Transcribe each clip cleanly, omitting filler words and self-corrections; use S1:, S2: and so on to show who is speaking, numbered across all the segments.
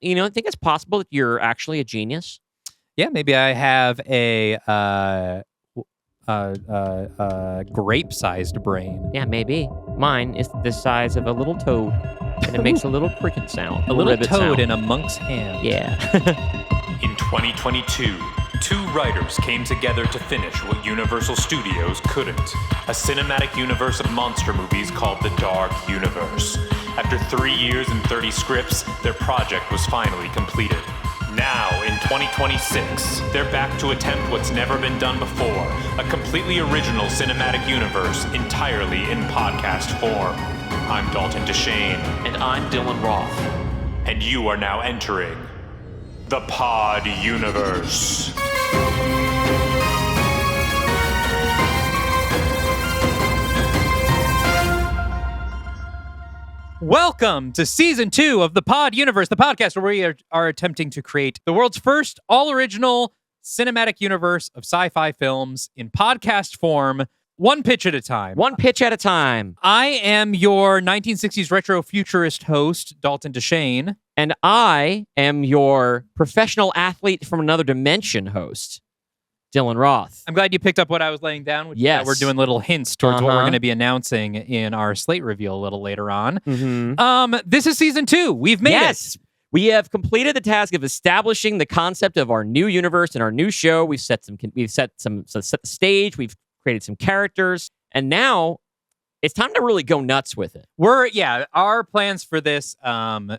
S1: I think it's possible that you're actually a genius.
S2: Yeah, maybe I have a grape-sized brain.
S1: Yeah, maybe. Mine is the size of a little toad, and it makes a little cricket sound.
S2: A little
S1: ribbit
S2: toad
S1: sound.
S2: in a monk's hand.
S1: Yeah.
S3: In 2022, two writers came together to finish what Universal Studios couldn't. A cinematic universe of monster movies called the Dark Universe. After 3 years and 30 scripts, their project was finally completed. Now, in 2026, they're back to attempt what's never been done before, a completely original cinematic universe entirely in podcast form. I'm Dalton Deshane.
S1: And I'm Dylan Roth.
S3: And you are now entering the Pod Universe.
S2: Welcome to Season 2 of the Pod Universe, the podcast where we are attempting to create the world's first all-original cinematic universe of sci-fi films in podcast form, one pitch at a time.
S1: One pitch at a time.
S2: I am your 1960s retro futurist host, Dalton Deshane.
S1: And I am your professional athlete from another dimension host, Dylan Roth.
S2: I'm glad you picked up what I was laying down, which
S1: Yes.
S2: we're doing little hints towards what we're going to be announcing in our Slate reveal a little later on.
S1: Mm-hmm.
S2: This is Season 2. We've made it.
S1: We have completed the task of establishing the concept of our new universe and our new show. We've set the stage. We've created some characters, and now it's time to really go nuts with it.
S2: Our plans for this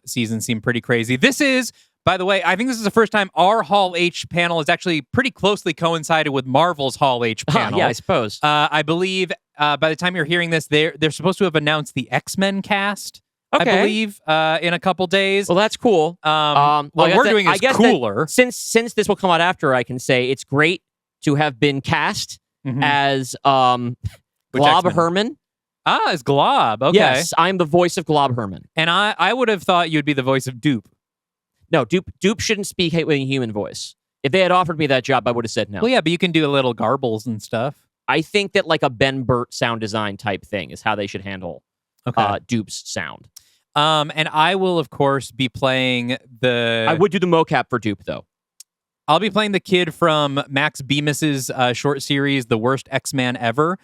S2: season seem pretty crazy. This is, by the way, I think this is the first time our Hall H panel is actually pretty closely coincided with Marvel's Hall H panel.
S1: Yeah, I suppose.
S2: I believe by the time you're hearing this, they're supposed to have announced the X-Men cast.
S1: Okay.
S2: I believe in a couple days.
S1: Well, that's cool.
S2: What we're doing is cooler.
S1: Since this will come out after, I can say it's great to have been cast as Glob
S2: X-Men?
S1: Herman.
S2: As Glob. Okay.
S1: Yes, I'm the voice of Glob Herman.
S2: And I would have thought you'd be the voice of Dupe.
S1: No, Dupe shouldn't speak with a human voice. If they had offered me that job, I would have said no.
S2: Well, yeah, but you can do a little garbles and stuff.
S1: I think that like a Ben Burt sound design type thing is how they should handle Dupe's sound.
S2: And I will, of course, be playing
S1: I would do the mocap for Dupe, though.
S2: I'll be playing the kid from Max Bemis's short series, The Worst X-Man Ever,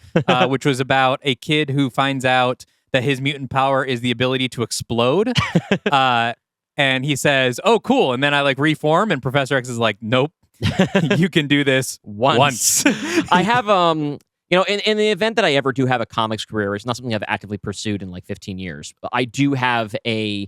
S2: which was about a kid who finds out that his mutant power is the ability to explode. And he says, "Oh, cool." And then I reform, and Professor X is like, "Nope, you can do this once."
S1: I have, in the event that I ever do have a comics career, it's not something I've actively pursued in 15 years. But I do have an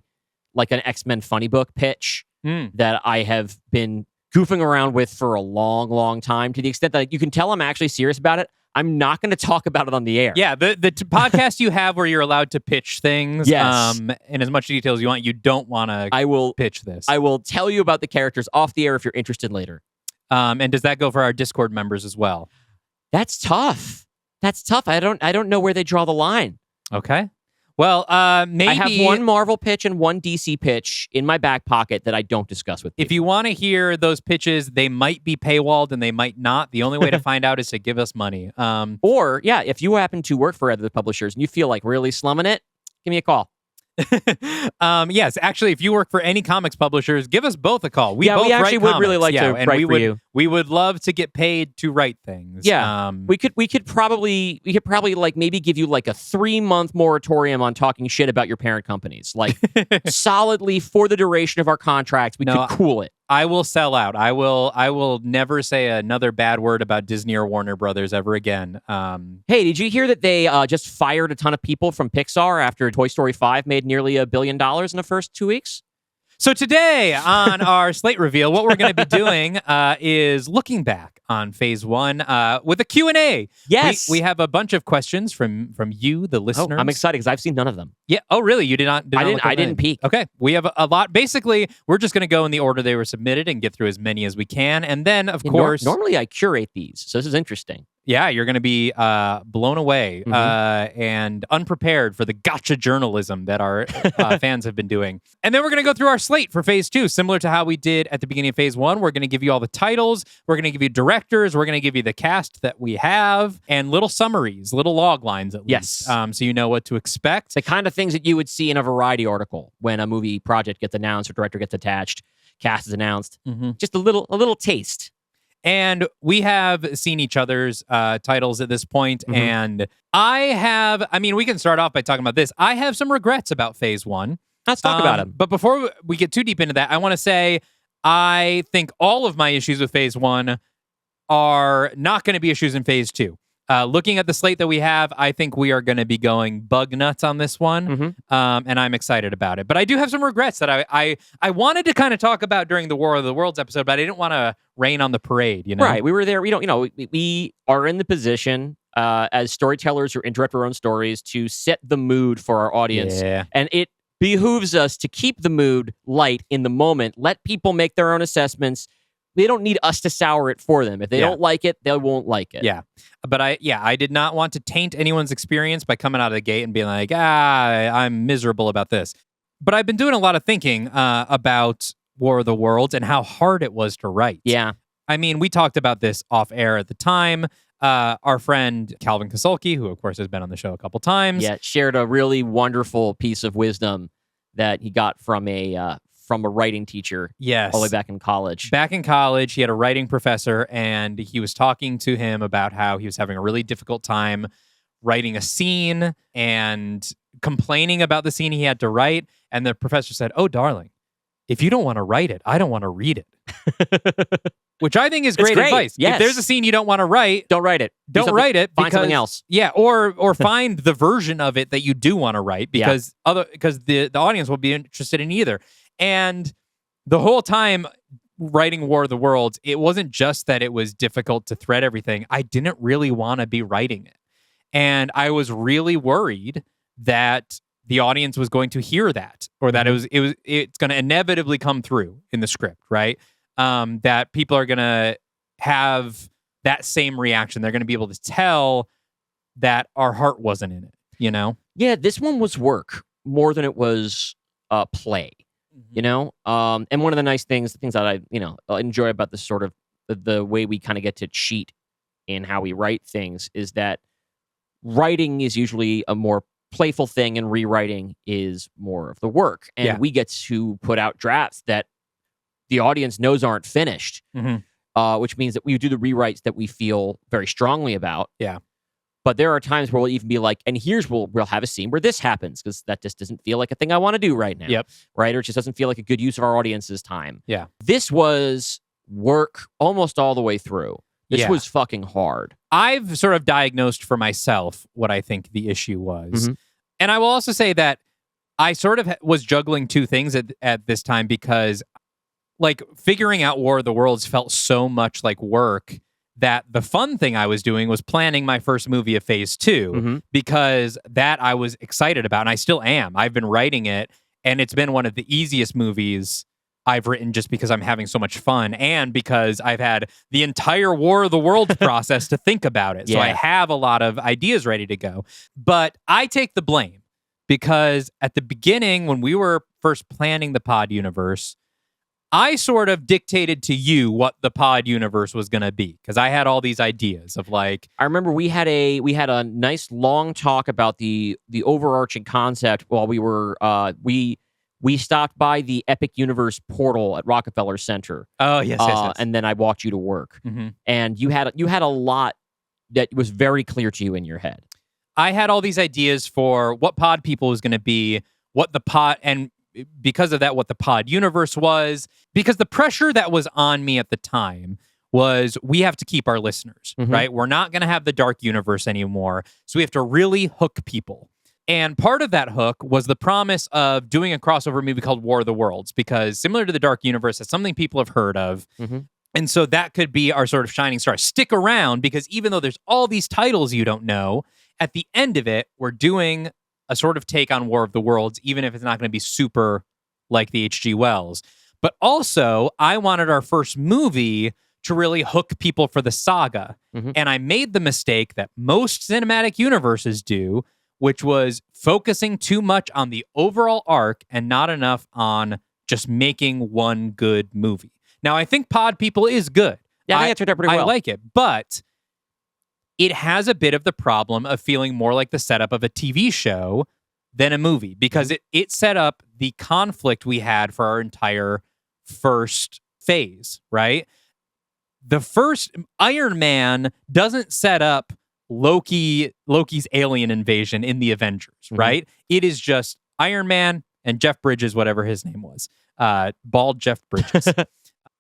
S1: X-Men funny book pitch that I have been goofing around with for a long, long time, to the extent that you can tell I'm actually serious about it. I'm not going to talk about it on the air.
S2: Yeah, the podcast you have where you're allowed to pitch things
S1: yes.
S2: In as much detail as you want, you don't want to pitch this.
S1: I will tell you about the characters off the air if you're interested later.
S2: And does that go for our Discord members as well?
S1: That's tough. I don't know where they draw the line.
S2: Okay. Well, maybe...
S1: I have one Marvel pitch and one DC pitch in my back pocket that I don't discuss with people.
S2: If you want to hear those pitches, they might be paywalled and they might not. The only way to find out is to give us money.
S1: Or, if you happen to work for other publishers and you feel like really slumming it, give me a call.
S2: Yes, actually, if you work for any comics publishers, give us both a call.
S1: We actually would really like to write for you.
S2: We would love to get paid to write things.
S1: Yeah, we could probably maybe give you a 3-month moratorium on talking shit about your parent companies, solidly for the duration of our contracts. We could cool it.
S2: I will sell out. I will never say another bad word about Disney or Warner Brothers ever again.
S1: Hey, did you hear that they just fired a ton of people from Pixar after Toy Story 5 made nearly $1 billion in the first 2 weeks?
S2: So today on our Slate reveal, what we're going to be doing is looking back on Phase 1 with a Q&A.
S1: Yes.
S2: We have a bunch of questions from you, the listeners.
S1: Oh, I'm excited because I've seen none of them.
S2: Yeah. Oh, really? You did not?
S1: I didn't peek.
S2: Okay. We have a lot. Basically, we're just going to go in the order they were submitted and get through as many as we can. And then, of course...
S1: Normally, I curate these, so this is interesting.
S2: Yeah, you're going to be blown away and unprepared for the gotcha journalism that our fans have been doing. And then we're going to go through our slate for Phase 2, similar to how we did at the beginning of Phase 1. We're going to give you all the titles. We're going to give you direction. directors. We're going to give you the cast that we have and little summaries, little log lines at
S1: Yes.
S2: least, so you know what to expect.
S1: The kind of things that you would see in a Variety article when a movie project gets announced or director gets attached, cast is announced. Just a little taste.
S2: And we have seen each other's titles at this point, and we can start off by talking about this. I have some regrets about Phase 1.
S1: Let's talk about them.
S2: But before we get too deep into that, I want to say I think all of my issues with Phase 1 are not going to be issues in Phase 2. Looking at the slate that we have, I think we are going to be going bug nuts on this one, and I'm excited about it. But I do have some regrets that I wanted to kind of talk about during the War of the Worlds episode, but I didn't want to rain on the parade. You know,
S1: right? We were there. We are in the position as storytellers who interrupt our own stories to set the mood for our audience, and it behooves us to keep the mood light in the moment. Let people make their own assessments. They don't need us to sour it for them. If they don't like it, they won't like it.
S2: Yeah. But I did not want to taint anyone's experience by coming out of the gate and being like, I'm miserable about this. But I've been doing a lot of thinking about War of the Worlds and how hard it was to write.
S1: Yeah.
S2: I mean, we talked about this off air at the time. Our friend Calvin Kasulki, who of course has been on the show a couple times,
S1: shared a really wonderful piece of wisdom that he got from a writing teacher.
S2: Yes.
S1: All the way back in college.
S2: Back in college, he had a writing professor, and he was talking to him about how he was having a really difficult time writing a scene and complaining about the scene he had to write. And the professor said, "Oh, darling, if you don't want to write it, I don't want to read it." Which I think is great advice.
S1: Yes.
S2: If there's a scene you don't want to write,
S1: don't write it.
S2: Don't write it.
S1: Find something else.
S2: Yeah, or find the version of it that you do want to write, because the audience will be interested in either. And the whole time writing War of the Worlds, it wasn't just that it was difficult to thread everything. I didn't really want to be writing it. And I was really worried that the audience was going to hear that, or that it's going to inevitably come through in the script, right? That people are going to have that same reaction. They're going to be able to tell that our heart wasn't in it, you know?
S1: Yeah, this one was work more than it was play. You know, and one of the nice things, the things that I, enjoy about this sort of the way we kind of get to cheat in how we write things is that writing is usually a more playful thing and rewriting is more of the work. And we get to put out drafts that the audience knows aren't finished, which means that we do the rewrites that we feel very strongly about.
S2: Yeah.
S1: But there are times where we'll even be like, and we'll have a scene where this happens because that just doesn't feel like a thing I want to do right now.
S2: Yep.
S1: Right? Or it just doesn't feel like a good use of our audience's time.
S2: Yeah.
S1: This was work almost all the way through. This was fucking hard.
S2: I've sort of diagnosed for myself what I think the issue was. And I will also say that I sort of was juggling two things at this time, because like figuring out War of the Worlds felt so much like work that the fun thing I was doing was planning my first movie of Phase 2, because that I was excited about, and I still am. I've been writing it, and it's been one of the easiest movies I've written just because I'm having so much fun, and because I've had the entire War of the Worlds process to think about it. So I have a lot of ideas ready to go. But I take the blame, because at the beginning, when we were first planning the pod universe, I sort of dictated to you what the pod universe was going to be, because I had all these ideas of like.
S1: I remember we had a nice long talk about the overarching concept while we were we stopped by the Epic Universe portal at Rockefeller Center.
S2: Oh yes.
S1: And then I walked you to work, and you had a lot that was very clear to you in your head.
S2: I had all these ideas for what pod people was going to be, what the pod, and because of that, what the pod universe was, because the pressure that was on me at the time was we have to keep our listeners, right? We're not going to have the dark universe anymore. So we have to really hook people. And part of that hook was the promise of doing a crossover movie called War of the Worlds, because similar to the dark universe, it's something people have heard of. And so that could be our sort of shining star. Stick around, because even though there's all these titles you don't know, at the end of it, we're doing a sort of take on War of the Worlds, even if it's not going to be super like the H.G. Wells. But also, I wanted our first movie to really hook people for the saga. And I made the mistake that most cinematic universes do, which was focusing too much on the overall arc and not enough on just making one good movie. Now, I think Pod People is good.
S1: Yeah, I think that's pretty well.
S2: I like it, but it has a bit of the problem of feeling more like the setup of a TV show than a movie, because it set up the conflict we had for our entire first phase, right? The first Iron Man doesn't set up Loki's alien invasion in the Avengers, right? It is just Iron Man and Jeff Bridges, whatever his name was, bald Jeff Bridges.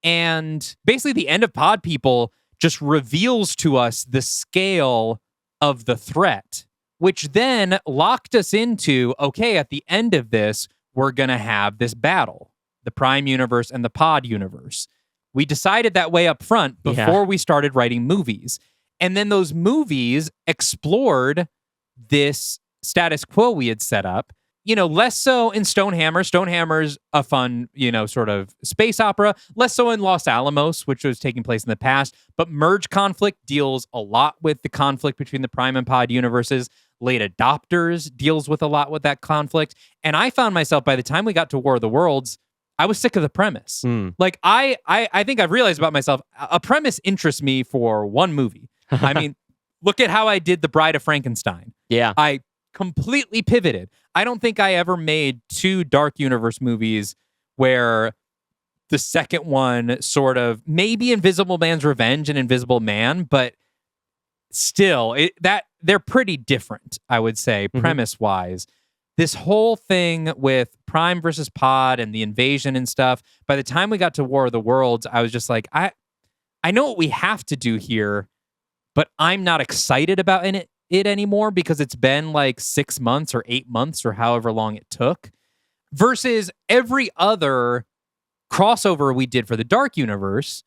S2: And basically the end of Pod People just reveals to us the scale of the threat, which then locked us into, okay, at the end of this, we're going to have this battle, the Prime Universe and the Pod Universe. We decided that way up front before we started writing movies. And then those movies explored this status quo we had set up. Less so in Stonehammer. Stonehammer's a fun, sort of space opera. Less so in Los Alamos, which was taking place in the past. But Merge Conflict deals a lot with the conflict between the Prime and Pod universes. Late Adopters deals with a lot with that conflict. And I found myself, by the time we got to War of the Worlds, I was sick of the premise. Like, I think I've realized about myself, a premise interests me for one movie. I mean, look at how I did The Bride of Frankenstein.
S1: Yeah.
S2: I completely pivoted. I don't think I ever made two Dark Universe movies where the second one sort of, maybe Invisible Man's Revenge and Invisible Man, but still, they're pretty different, I would say, premise-wise. This whole thing with Prime versus Pod and the invasion and stuff, by the time we got to War of the Worlds, I was just like, I know what we have to do here, but I'm not excited about it anymore because it's been like 6 months or 8 months or however long it took. Versus every other crossover we did for the Dark Universe,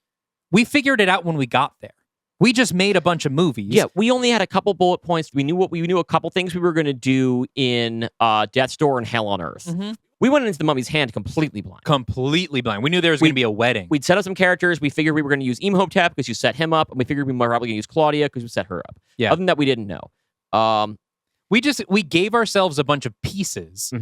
S2: we figured it out when we got there. We just made a bunch of movies.
S1: Yeah, we only had a couple bullet points. We knew a couple things we were going to do in Death's Door and Hell on Earth. We went into The Mummy's Hand completely blind.
S2: Completely blind. We knew there was going to be a wedding.
S1: We'd set up some characters. We figured we were going to use Imhotep because you set him up, and we figured we were probably going to use Claudia because we set her up.
S2: Yeah.
S1: Other than that, we didn't know.
S2: We gave ourselves a bunch of pieces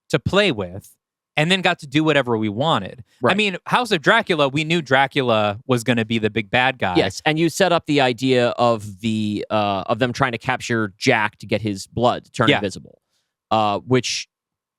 S2: to play with, and then got to do whatever we wanted.
S1: Right.
S2: I mean, House of Dracula, we knew Dracula was going to be the big bad guy.
S1: Yes, and you set up the idea of them trying to capture Jack to get his blood turned invisible, which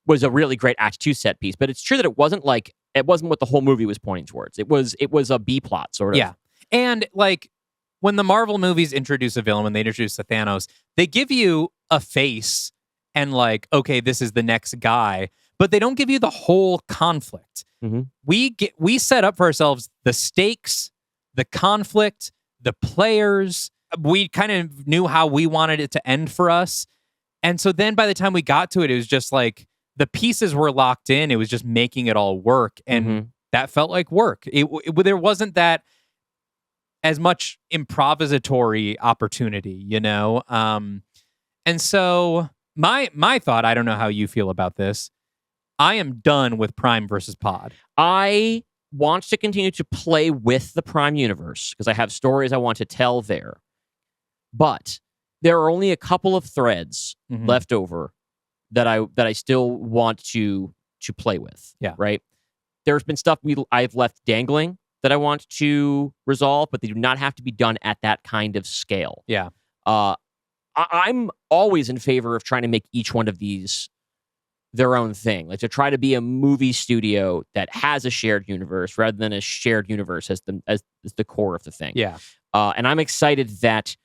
S1: was a really great Act 2 set piece. But it's true that it wasn't what the whole movie was pointing towards. It was a B plot sort of.
S2: Yeah, and like when the Marvel movies introduce a villain, when they introduce the Thanos, they give you a face and like, okay, this is the next guy. But they don't give you the whole conflict. We set up for ourselves the stakes, the conflict, the players. We kind of knew how we wanted it to end for us. And so then by the time we got to it, it was just like the pieces were locked in. It was just making it all work. And that felt like work. There wasn't that as much improvisatory opportunity, And so my thought, I don't know how you feel about this, I am done with Prime versus Pod.
S1: I want to continue to play with the Prime universe because I have stories I want to tell there. But there are only a couple of threads left over that I still want to play with.
S2: Yeah.
S1: Right? There's been stuff I've left dangling that I want to resolve, but they do not have to be done at that kind of scale.
S2: Yeah.
S1: I'm always in favor of trying to make each one of these their own thing, like to try to be a movie studio that has a shared universe rather than a shared universe as the core of the thing.
S2: Yeah.
S1: And I'm excited that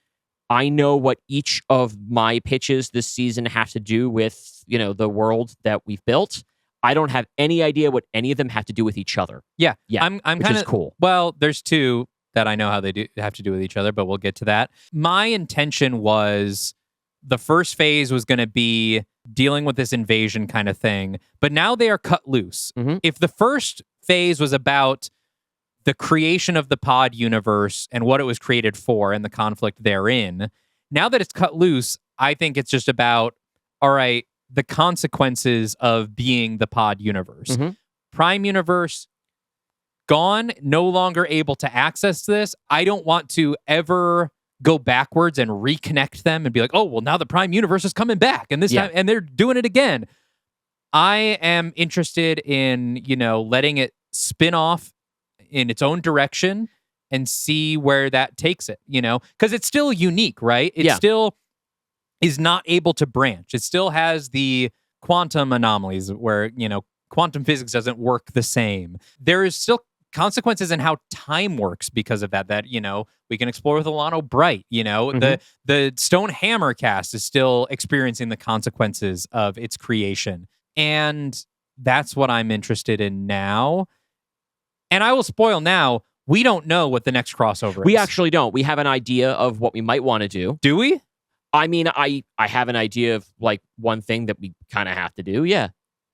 S1: I know what each of my pitches this season have to do with, the world that we've built. I don't have any idea what any of them have to do with each other.
S2: Yeah.
S1: Yeah.
S2: I'm
S1: which
S2: kind
S1: is
S2: of
S1: cool.
S2: Well, there's two that I know how they have to do with each other, but we'll get to that. My intention was the first phase was going to be dealing with this invasion kind of thing, but now they are cut loose. If the first phase was about the creation of the Pod universe and what it was created for and the conflict therein, now that it's cut loose, I think it's just about, all right, the consequences of being the Pod universe. Prime universe, gone, no longer able to access this. I don't want to ever go backwards and reconnect them and be like, oh, well, now the Prime universe is coming back and this time, and they're doing it again. I am interested in, letting it spin off in its own direction and see where that takes it, because it's still unique, right? It
S1: Yeah.
S2: still is not able to branch. It still has the quantum anomalies where, quantum physics doesn't work the same. There is still consequences in how time works because of that, we can explore with Alano Bright, the Stone Hammer cast is still experiencing the consequences of its creation. And that's what I'm interested in now. And I will spoil now, we don't know what the next crossover is.
S1: We actually don't. We have an idea of what we might want to do.
S2: Do we?
S1: I mean, I have an idea of like one thing that we kind of have to do. Yeah.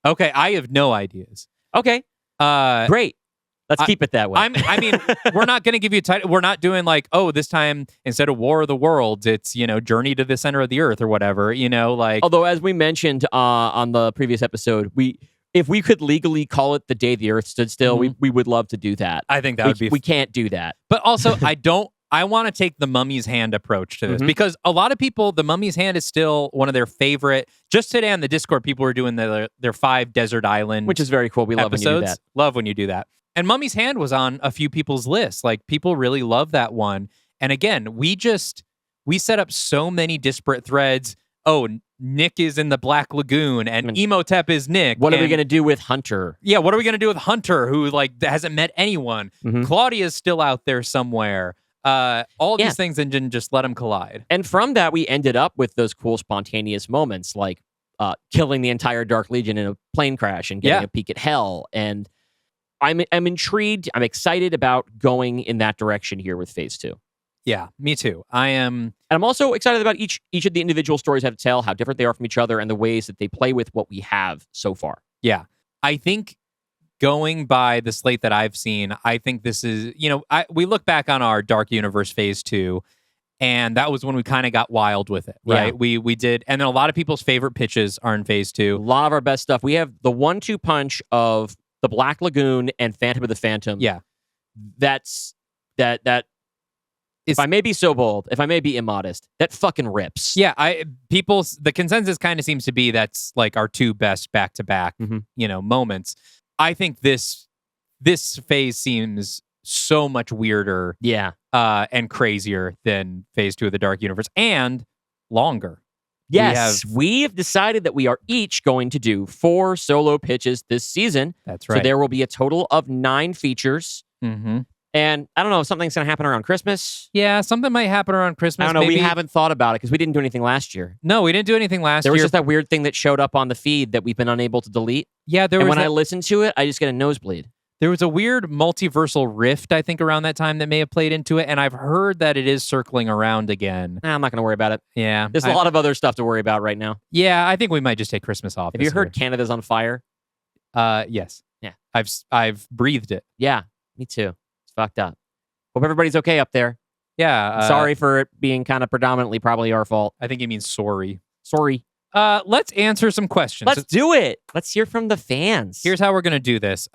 S2: Okay, I have no ideas.
S1: Okay. Great. Let's keep it that way.
S2: I mean, we're not going to give you a title. We're not doing like, this time instead of War of the Worlds, it's, Journey to the Center of the Earth or whatever, like.
S1: Although, as we mentioned on the previous episode, if we could legally call it The Day the Earth Stood Still, we would love to do that.
S2: I think that would be.
S1: We can't do that.
S2: But also, I want to take the Mummy's Hand approach to this because a lot of people, the Mummy's Hand is still one of their favorite. Just today on the Discord, people were doing their 5 desert island,
S1: which is very cool. We love when you do that.
S2: Love when you do that. And Mummy's Hand was on a few people's lists. Like, people really love that one. And again, we set up so many disparate threads. Oh, Nick is in the Black Lagoon, and Emotep is Nick.
S1: What are we going to do with Hunter?
S2: Yeah, what are we going to do with Hunter, who hasn't met anyone? Claudia's still out there somewhere. All these things, and didn't just let them collide.
S1: And from that, we ended up with those cool spontaneous moments, like killing the entire Dark Legion in a plane crash and getting a peek at Hell. And I'm intrigued. I'm excited about going in that direction here with Phase 2.
S2: Yeah, me too. I am.
S1: And I'm also excited about each of the individual stories I have to tell, how different they are from each other, and the ways that they play with what we have so far.
S2: Yeah. I think going by the slate that I've seen, I think this is, we look back on our Dark Universe Phase 2, and that was when we kind of got wild with it, right?
S1: Yeah.
S2: We did, and then a lot of people's favorite pitches are in Phase 2.
S1: A lot of our best stuff. We have the 1-2 punch of the Black Lagoon and Phantom of the Phantom.
S2: Yeah.
S1: That's that. If I may be so bold, if I may be immodest, that fucking rips.
S2: Yeah, the consensus kind of seems to be that's like our 2 best back-to-back, moments. I think this phase seems so much weirder, and crazier than Phase 2 of the Dark Universe, and longer.
S1: Yes, we have decided that we are each going to do 4 solo pitches this season.
S2: That's right.
S1: So there will be a total of 9 features.
S2: Mm-hmm.
S1: And I don't know if something's going to happen around Christmas.
S2: Yeah, something might happen around Christmas.
S1: I don't know.
S2: Maybe.
S1: We haven't thought about it because we didn't do anything last year.
S2: No, we didn't do anything last year.
S1: There was just that weird thing that showed up on the feed that we've been unable to delete.
S2: Yeah,
S1: when I listen to it, I just get a nosebleed.
S2: There was a weird multiversal rift, I think, around that time that may have played into it, and I've heard that it is circling around again.
S1: I'm not going to worry about it.
S2: Yeah.
S1: There's a lot of other stuff to worry about right now.
S2: Yeah, I think we might just take Christmas off.
S1: Have you heard Canada's on fire?
S2: Yes.
S1: Yeah.
S2: I've breathed it.
S1: Yeah, me too. It's fucked up. Hope everybody's okay up there.
S2: Yeah.
S1: Sorry for it being kind of predominantly probably our fault.
S2: I think he means sorry.
S1: Sorry.
S2: Let's answer some questions.
S1: Let's do it. Let's hear from the fans.
S2: Here's how we're going to do this.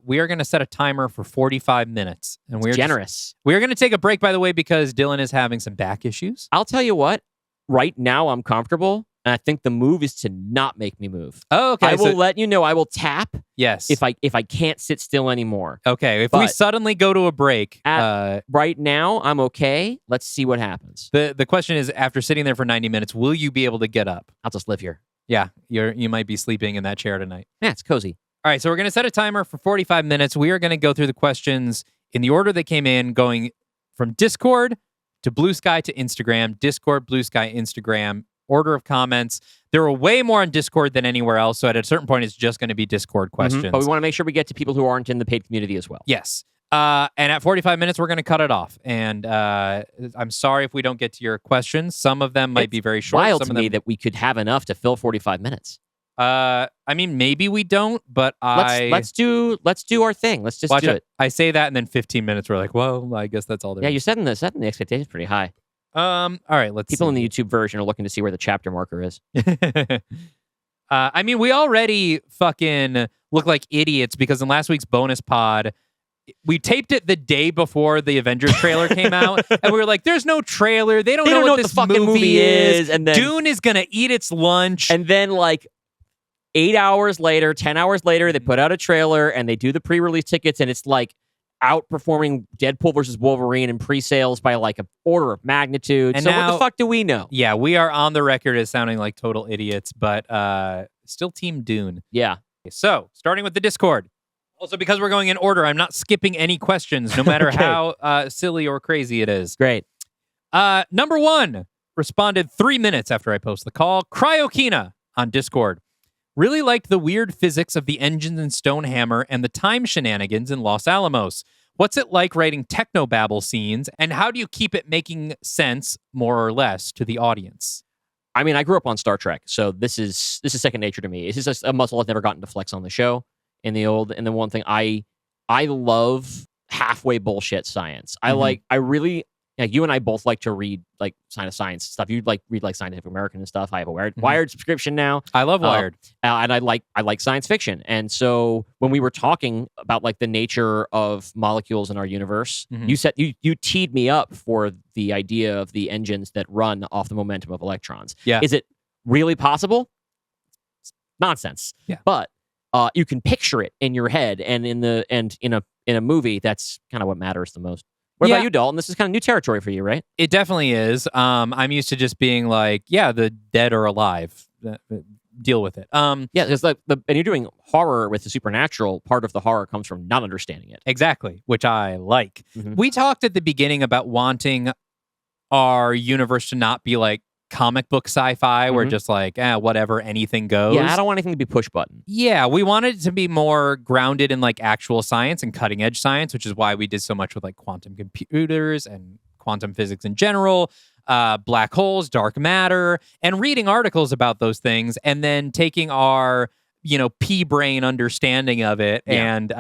S2: We are going to set a timer for 45 minutes. And we're
S1: generous.
S2: We're going to take a break, by the way, because Dylan is having some back issues.
S1: I'll tell you what. Right now, I'm comfortable. And I think the move is to not make me move.
S2: Oh, okay.
S1: I will let you know. I will tap.
S2: Yes.
S1: If I can't sit still anymore.
S2: Okay. If we suddenly go to a break.
S1: Right now, I'm okay. Let's see what happens.
S2: The question is, after sitting there for 90 minutes, will you be able to get up?
S1: I'll just live here.
S2: Yeah. You might be sleeping in that chair tonight.
S1: Yeah, it's cozy.
S2: All right. So we're going to set a timer for 45 minutes. We are going to go through the questions in the order they came in, going from Discord to Blue Sky to Instagram. Discord, Blue Sky, Instagram. Order of comments. There are way more on Discord than anywhere else, so at a certain point, it's just going to be Discord questions.
S1: But we want to make sure we get to people who aren't in the paid community as well.
S2: Yes. And at 45 minutes, we're going to cut it off. And I'm sorry if we don't get to your questions. Some of them might be very short.
S1: Wild
S2: Some
S1: to
S2: of them...
S1: me that we could have enough to fill 45 minutes.
S2: I mean, maybe we don't, but
S1: let's do our thing. Let's just do it.
S2: I say that, and then 15 minutes, we're like, well, I guess that's all there is.
S1: Yeah, you're setting the expectations pretty high.
S2: All right, let's
S1: People
S2: see.
S1: in the YouTube version are looking to see where the chapter marker is.
S2: I mean, we already fucking look like idiots because in last week's bonus pod, we taped it the day before the Avengers trailer came out, and we were like, "There's no trailer. They don't know what this
S1: the fucking movie is." And then
S2: Dune is gonna eat its lunch.
S1: And then, like 8 hours later, 10 hours later, they put out a trailer and they do the pre-release tickets, and it's like outperforming Deadpool versus Wolverine in pre-sales by like an order of magnitude.
S2: And
S1: so
S2: now,
S1: what the fuck do we know?
S2: Yeah, we are on the record as sounding like total idiots, but still Team Dune.
S1: Yeah.
S2: So, starting with the Discord. Also, because we're going in order, I'm not skipping any questions, no matter how silly or crazy it is.
S1: Great.
S2: Number 1 responded 3 minutes after I post the call. Cryokina on Discord. Really liked the weird physics of the engines in Stonehammer and the time shenanigans in Los Alamos. What's it like writing technobabble scenes, and how do you keep it making sense, more or less, to the audience?
S1: I mean, I grew up on Star Trek, so this is second nature to me. This is just a muscle I've never gotten to flex on the show. And the one thing I love halfway bullshit science. I really like, you and I both like to read like science stuff. You read like Scientific American and stuff. I have a Wired subscription now.
S2: I love Wired,
S1: and I like science fiction. And so when we were talking about like the nature of molecules in our universe, you said you teed me up for the idea of the engines that run off the momentum of electrons.
S2: Yeah,
S1: is it really possible? It's nonsense.
S2: Yeah,
S1: but you can picture it in your head, and in a movie. That's kind of what matters the most. What about you, Dalton? This is kind of new territory for you, right?
S2: It definitely is. I'm used to just being like, yeah, the dead are alive. Deal with it.
S1: Yeah, because and you're doing horror with the supernatural. Part of the horror comes from not understanding it.
S2: Exactly, which I like. We talked at the beginning about wanting our universe to not be like comic book sci-fi, where just like, whatever, anything goes.
S1: Yeah, I don't want anything to be push button.
S2: Yeah, we wanted it to be more grounded in like actual science and cutting edge science, which is why we did so much with like quantum computers and quantum physics in general, black holes, dark matter, and reading articles about those things, and then taking our, pea-brain understanding of it and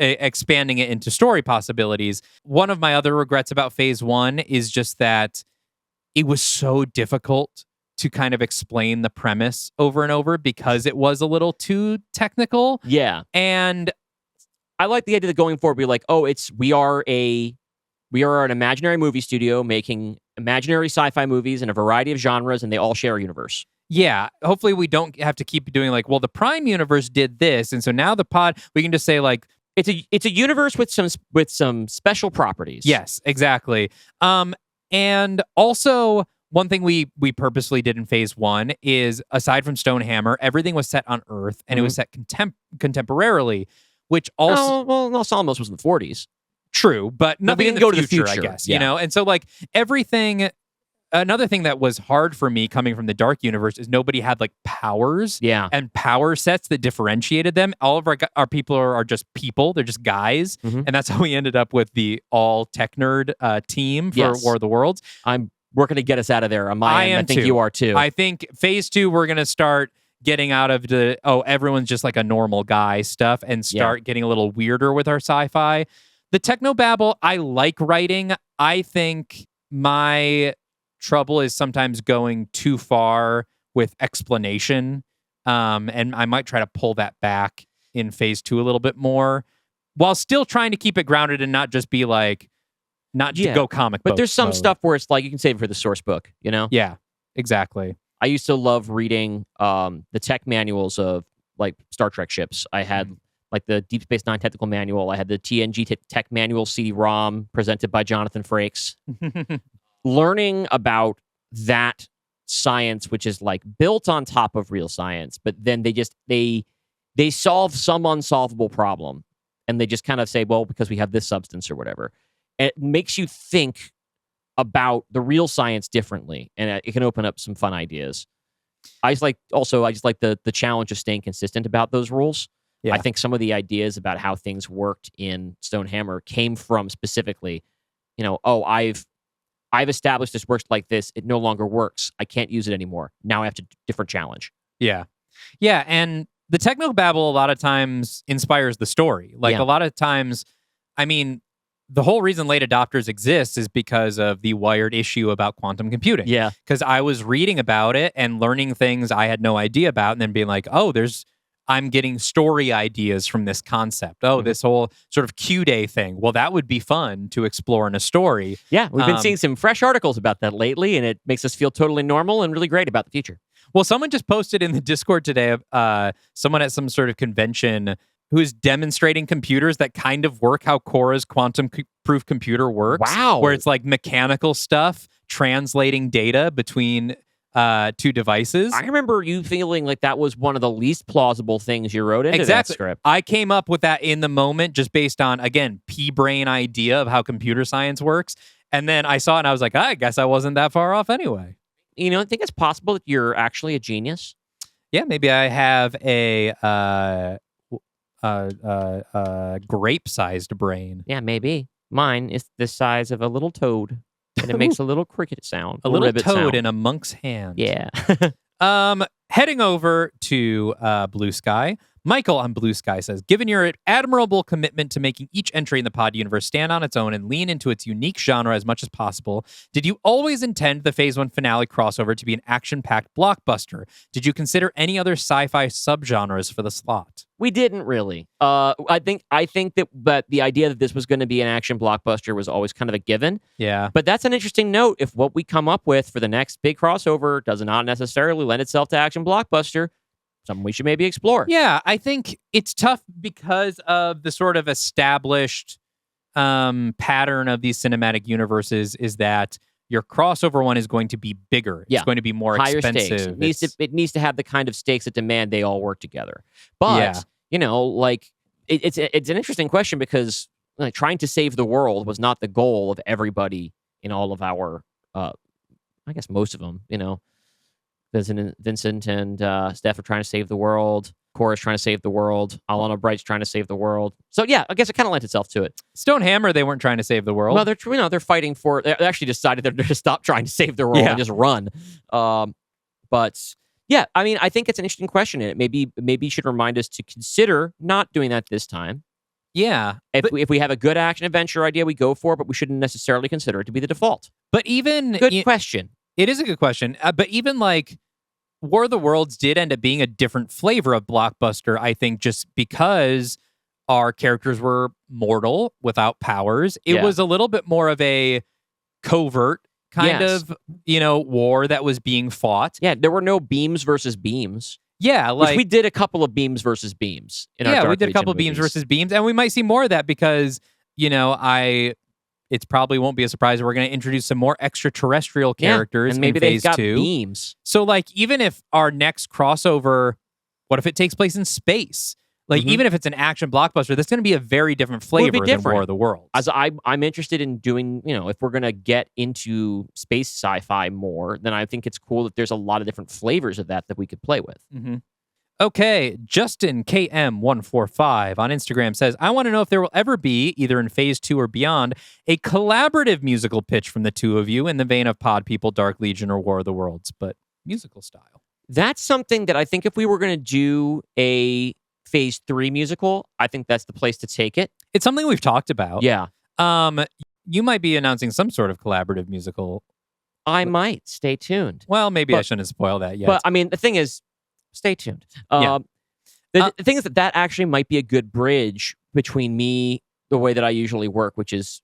S2: expanding it into story possibilities. One of my other regrets about Phase 1 is just that it was so difficult to kind of explain the premise over and over because it was a little too technical.
S1: Yeah.
S2: And
S1: I like the idea that going forward, be like, we are an imaginary movie studio making imaginary sci-fi movies in a variety of genres, and they all share a universe.
S2: Yeah. Hopefully we don't have to keep doing like, well, the Prime universe did this, and so now the pod, we can just say like,
S1: it's a universe with some special properties.
S2: Yes, exactly. And also, one thing we purposely did in Phase 1 is, aside from Stonehammer, everything was set on Earth, and it was set contemporarily, which also...
S1: Los Alamos was in the 40s.
S2: True, but nothing in the future, I guess.
S1: Yeah.
S2: And so, like, everything... Another thing that was hard for me coming from the Dark Universe is nobody had, like, powers and power sets that differentiated them. All of our people are just people. They're just guys. And that's how we ended up with the all-tech nerd team for War of the Worlds.
S1: I'm working to get us out of there on my end. I think you are, too.
S2: I think Phase 2, we're going to start getting out of the, everyone's just like a normal guy stuff and start getting a little weirder with our sci-fi. The technobabble, I like writing. I think my... trouble is sometimes going too far with explanation, and I might try to pull that back in Phase 2 a little bit more, while still trying to keep it grounded and not just be like, to go comic book.
S1: But there's some stuff where it's like, you can save it for the source book,
S2: Yeah, exactly.
S1: I used to love reading the tech manuals of like Star Trek ships. I had like the Deep Space Nine technical manual. I had the TNG tech manual CD-ROM presented by Jonathan Frakes. Learning about that science, which is like built on top of real science, but then they solve some unsolvable problem, and they just kind of say, well, because we have this substance or whatever. And it makes you think about the real science differently, and it can open up some fun ideas. I just like the challenge of staying consistent about those rules. Yeah. I think some of the ideas about how things worked in Stonehammer came from specifically, I've established this works like this. It no longer works. I can't use it anymore. Now I have to different challenge.
S2: Yeah. Yeah. And the technobabble a lot of times inspires the story. Like a lot of times, I mean, the whole reason late adopters exist is because of the Wired issue about quantum computing.
S1: Yeah.
S2: Because I was reading about it and learning things I had no idea about, and then being like, I'm getting story ideas from this concept. This whole sort of Q-Day thing. Well, that would be fun to explore in a story.
S1: Yeah, we've been seeing some fresh articles about that lately, and it makes us feel totally normal and really great about the future.
S2: Well, someone just posted in the Discord today, someone at some sort of convention who is demonstrating computers that kind of work how Cora's quantum-proof computer works.
S1: Wow.
S2: Where it's like mechanical stuff translating data between two devices.
S1: I remember you feeling like that was one of the least plausible things you wrote into that script.
S2: I came up with that in the moment just based on, again, pea-brain idea of how computer science works. And then I saw it and I was like, I guess I wasn't that far off anyway.
S1: You know, I think it's possible that you're actually a genius.
S2: Yeah, maybe I have a grape-sized brain.
S1: Yeah, maybe. Mine is the size of a little toad, and it makes a little cricket sound.
S2: A little
S1: ribbit
S2: toad
S1: sound.
S2: in a monk's hand.
S1: Yeah.
S2: Heading over to Blue Sky. Michael on Blue Sky says, given your admirable commitment to making each entry in the pod universe stand on its own and lean into its unique genre as much as possible, did you always intend the Phase 1 finale crossover to be an action-packed blockbuster? Did you consider any other sci-fi subgenres for the slot?
S1: We didn't really. I think that the idea that this was going to be an action blockbuster was always kind of a given.
S2: Yeah.
S1: But that's an interesting note. If what we come up with for the next big crossover does not necessarily lend itself to action blockbuster, something we should maybe explore.
S2: Yeah, I think it's tough because of the sort of established pattern of these cinematic universes is that your crossover one is going to be bigger.
S1: Yeah.
S2: It's going to be more
S1: higher
S2: expensive.
S1: Stakes. It needs to have the kind of stakes that demand they all work together. But, you know, like, it's an interesting question because like, trying to save the world was not the goal of everybody in all of our, I guess most of them, you know. Vincent and Steph are trying to save the world. Cora's trying to save the world. Alana Bright's trying to save the world. So yeah, I guess it kind of lent itself to it.
S2: Stonehammer, they weren't trying to save the world.
S1: Well, they're fighting for. They actually decided they're going to stop trying to save the world and just run. But yeah, I mean, I think it's an interesting question, and it maybe should remind us to consider not doing that this time.
S2: Yeah,
S1: if we have a good action adventure idea, we go for it, but we shouldn't necessarily consider it to be the default.
S2: But even
S1: good question.
S2: It is a good question. But even like War of the Worlds did end up being a different flavor of blockbuster, I think, just because our characters were mortal without powers. It was a little bit more of a covert kind of, you know, war that was being fought.
S1: Yeah, there were no beams versus beams.
S2: Yeah, like
S1: which we did a couple of beams versus beams.
S2: We did a couple of beams versus beams, and we might see more of that because, you know, it probably won't be a surprise. We're going to introduce some more extraterrestrial characters
S1: and maybe
S2: in Phase
S1: they've got
S2: 2.
S1: Beams.
S2: So, like, even if our next crossover, what if it takes place in space? Like, even if it's an action blockbuster, that's going to be a very different flavor than War of the Worlds.
S1: As I'm interested in doing, you know, if we're going to get into space sci-fi more, then I think it's cool that there's a lot of different flavors of that we could play with.
S2: Mm-hmm. Okay, Justin KM145 on Instagram says, I want to know if there will ever be, either in Phase 2 or beyond, a collaborative musical pitch from the two of you in the vein of Pod People, Dark Legion, or War of the Worlds, but musical style.
S1: That's something that I think if we were going to do a Phase 3 musical, I think that's the place to take it.
S2: It's something we've talked about.
S1: Yeah.
S2: You might be announcing some sort of collaborative musical.
S1: I might. Stay tuned.
S2: Well, maybe I shouldn't spoil that yet.
S1: But, I mean, the thing is, stay tuned. The thing is that actually might be a good bridge between me, the way that I usually work, which is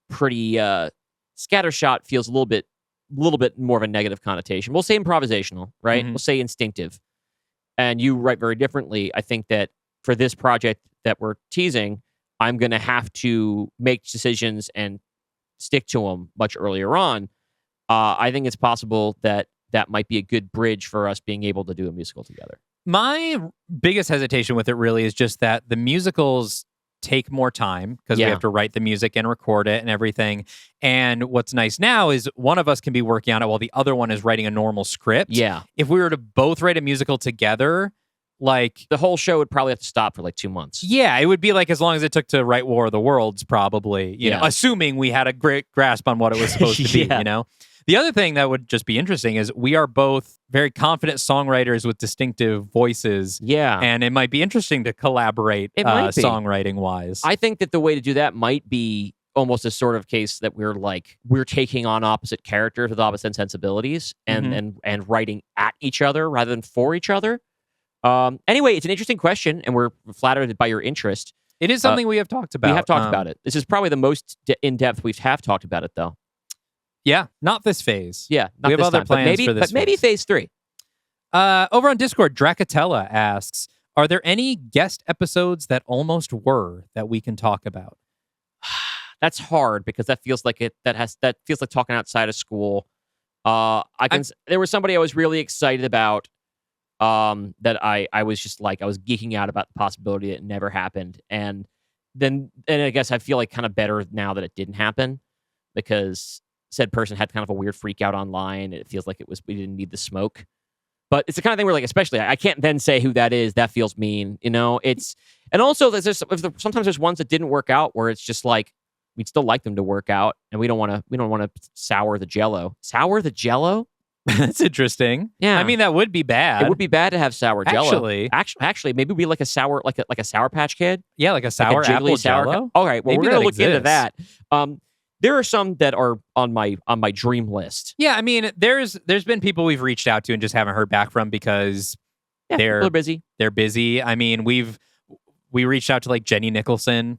S1: pretty scattershot, feels a little bit more of a negative connotation. We'll say improvisational, right? We'll say instinctive. And you write very differently. I think that for this project that we're teasing, I'm going to have to make decisions and stick to them much earlier on. I think it's possible that might be a good bridge for us being able to do a musical together.
S2: My biggest hesitation with it really is just that the musicals take more time because we have to write the music and record it and everything. And what's nice now is one of us can be working on it while the other one is writing a normal script.
S1: Yeah.
S2: If we were to both write a musical together, like
S1: the whole show would probably have to stop for like 2 months.
S2: Yeah, it would be like as long as it took to write War of the Worlds, probably, you know, assuming we had a great grasp on what it was supposed to be, you know? The other thing that would just be interesting is we are both very confident songwriters with distinctive voices.
S1: Yeah.
S2: And it might be interesting to collaborate songwriting-wise.
S1: I think that the way to do that might be almost a sort of case that we're taking on opposite characters with opposite sensibilities and writing at each other rather than for each other. Anyway, it's an interesting question, and we're flattered by your interest.
S2: It is something we have talked about.
S1: We have talked about it. This is probably the most in-depth we have talked about it, though.
S2: Yeah, not this phase.
S1: Yeah, not
S2: we have
S1: this
S2: other
S1: time,
S2: plans
S1: but maybe,
S2: for this
S1: maybe
S2: phase
S1: 3.
S2: Over on Discord, Dracatella asks, Are there any guest episodes that almost were that we can talk about?
S1: That's hard because that feels like talking outside of school. There was somebody I was really excited about. That I was just like, I was geeking out about the possibility that it never happened. And I guess I feel like kind of better now that it didn't happen, because said person had kind of a weird freak out online. It feels like we didn't need the smoke. But it's the kind of thing where, like, especially, I can't then say who that is. That feels mean, and also sometimes there's ones that didn't work out where it's just like, we'd still like them to work out, and we don't want to sour the Jello. Sour the Jello?
S2: That's interesting.
S1: Yeah,
S2: I mean, that would be bad.
S1: It would be bad to have sour Jello. Actually, maybe we like a sour, like a Sour Patch Kid.
S2: Yeah, like a sour apple Jello.
S1: All right, well,
S2: maybe
S1: we're gonna look
S2: exists.
S1: into that. There are some that are on my dream list.
S2: Yeah, I mean, there's been people we've reached out to and just haven't heard back from because they're
S1: busy.
S2: They're busy. I mean, we reached out to like Jenny Nicholson.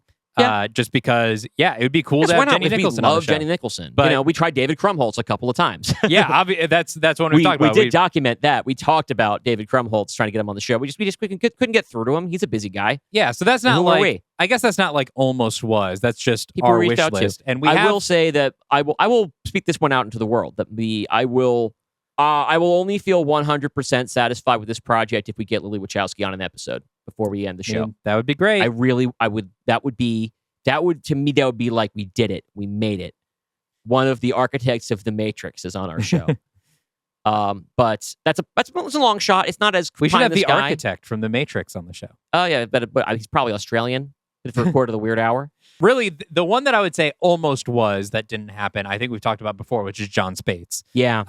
S2: Just because, it would be cool to have Jenny Nicholson on the show.
S1: Jenny Nicholson. But we tried David Krumholtz a couple of times.
S2: That's one we talked about.
S1: We did document that. We talked about David Krumholtz trying to get him on the show. We just couldn't get through to him. He's a busy guy.
S2: Yeah, so that's not like, I guess that's not like almost was. That's just
S1: people
S2: our
S1: reached
S2: wish
S1: out
S2: list.
S1: To.
S2: And
S1: will say that I will speak this one out into the world. That I will only feel 100% satisfied with this project if we get Lily Wachowski on an episode before we end the show.
S2: Yeah, that would be great.
S1: That would be like, we did it. We made it. One of the architects of the Matrix is on our show. But that's a long shot. It's not as
S2: we should have the
S1: sky.
S2: architect from the Matrix on the show.
S1: Oh yeah, but he's probably Australian for a quarter of the weird hour.
S2: Really, the one that I would say almost was that didn't happen, I think we've talked about before, which is John Spates.
S1: Yeah.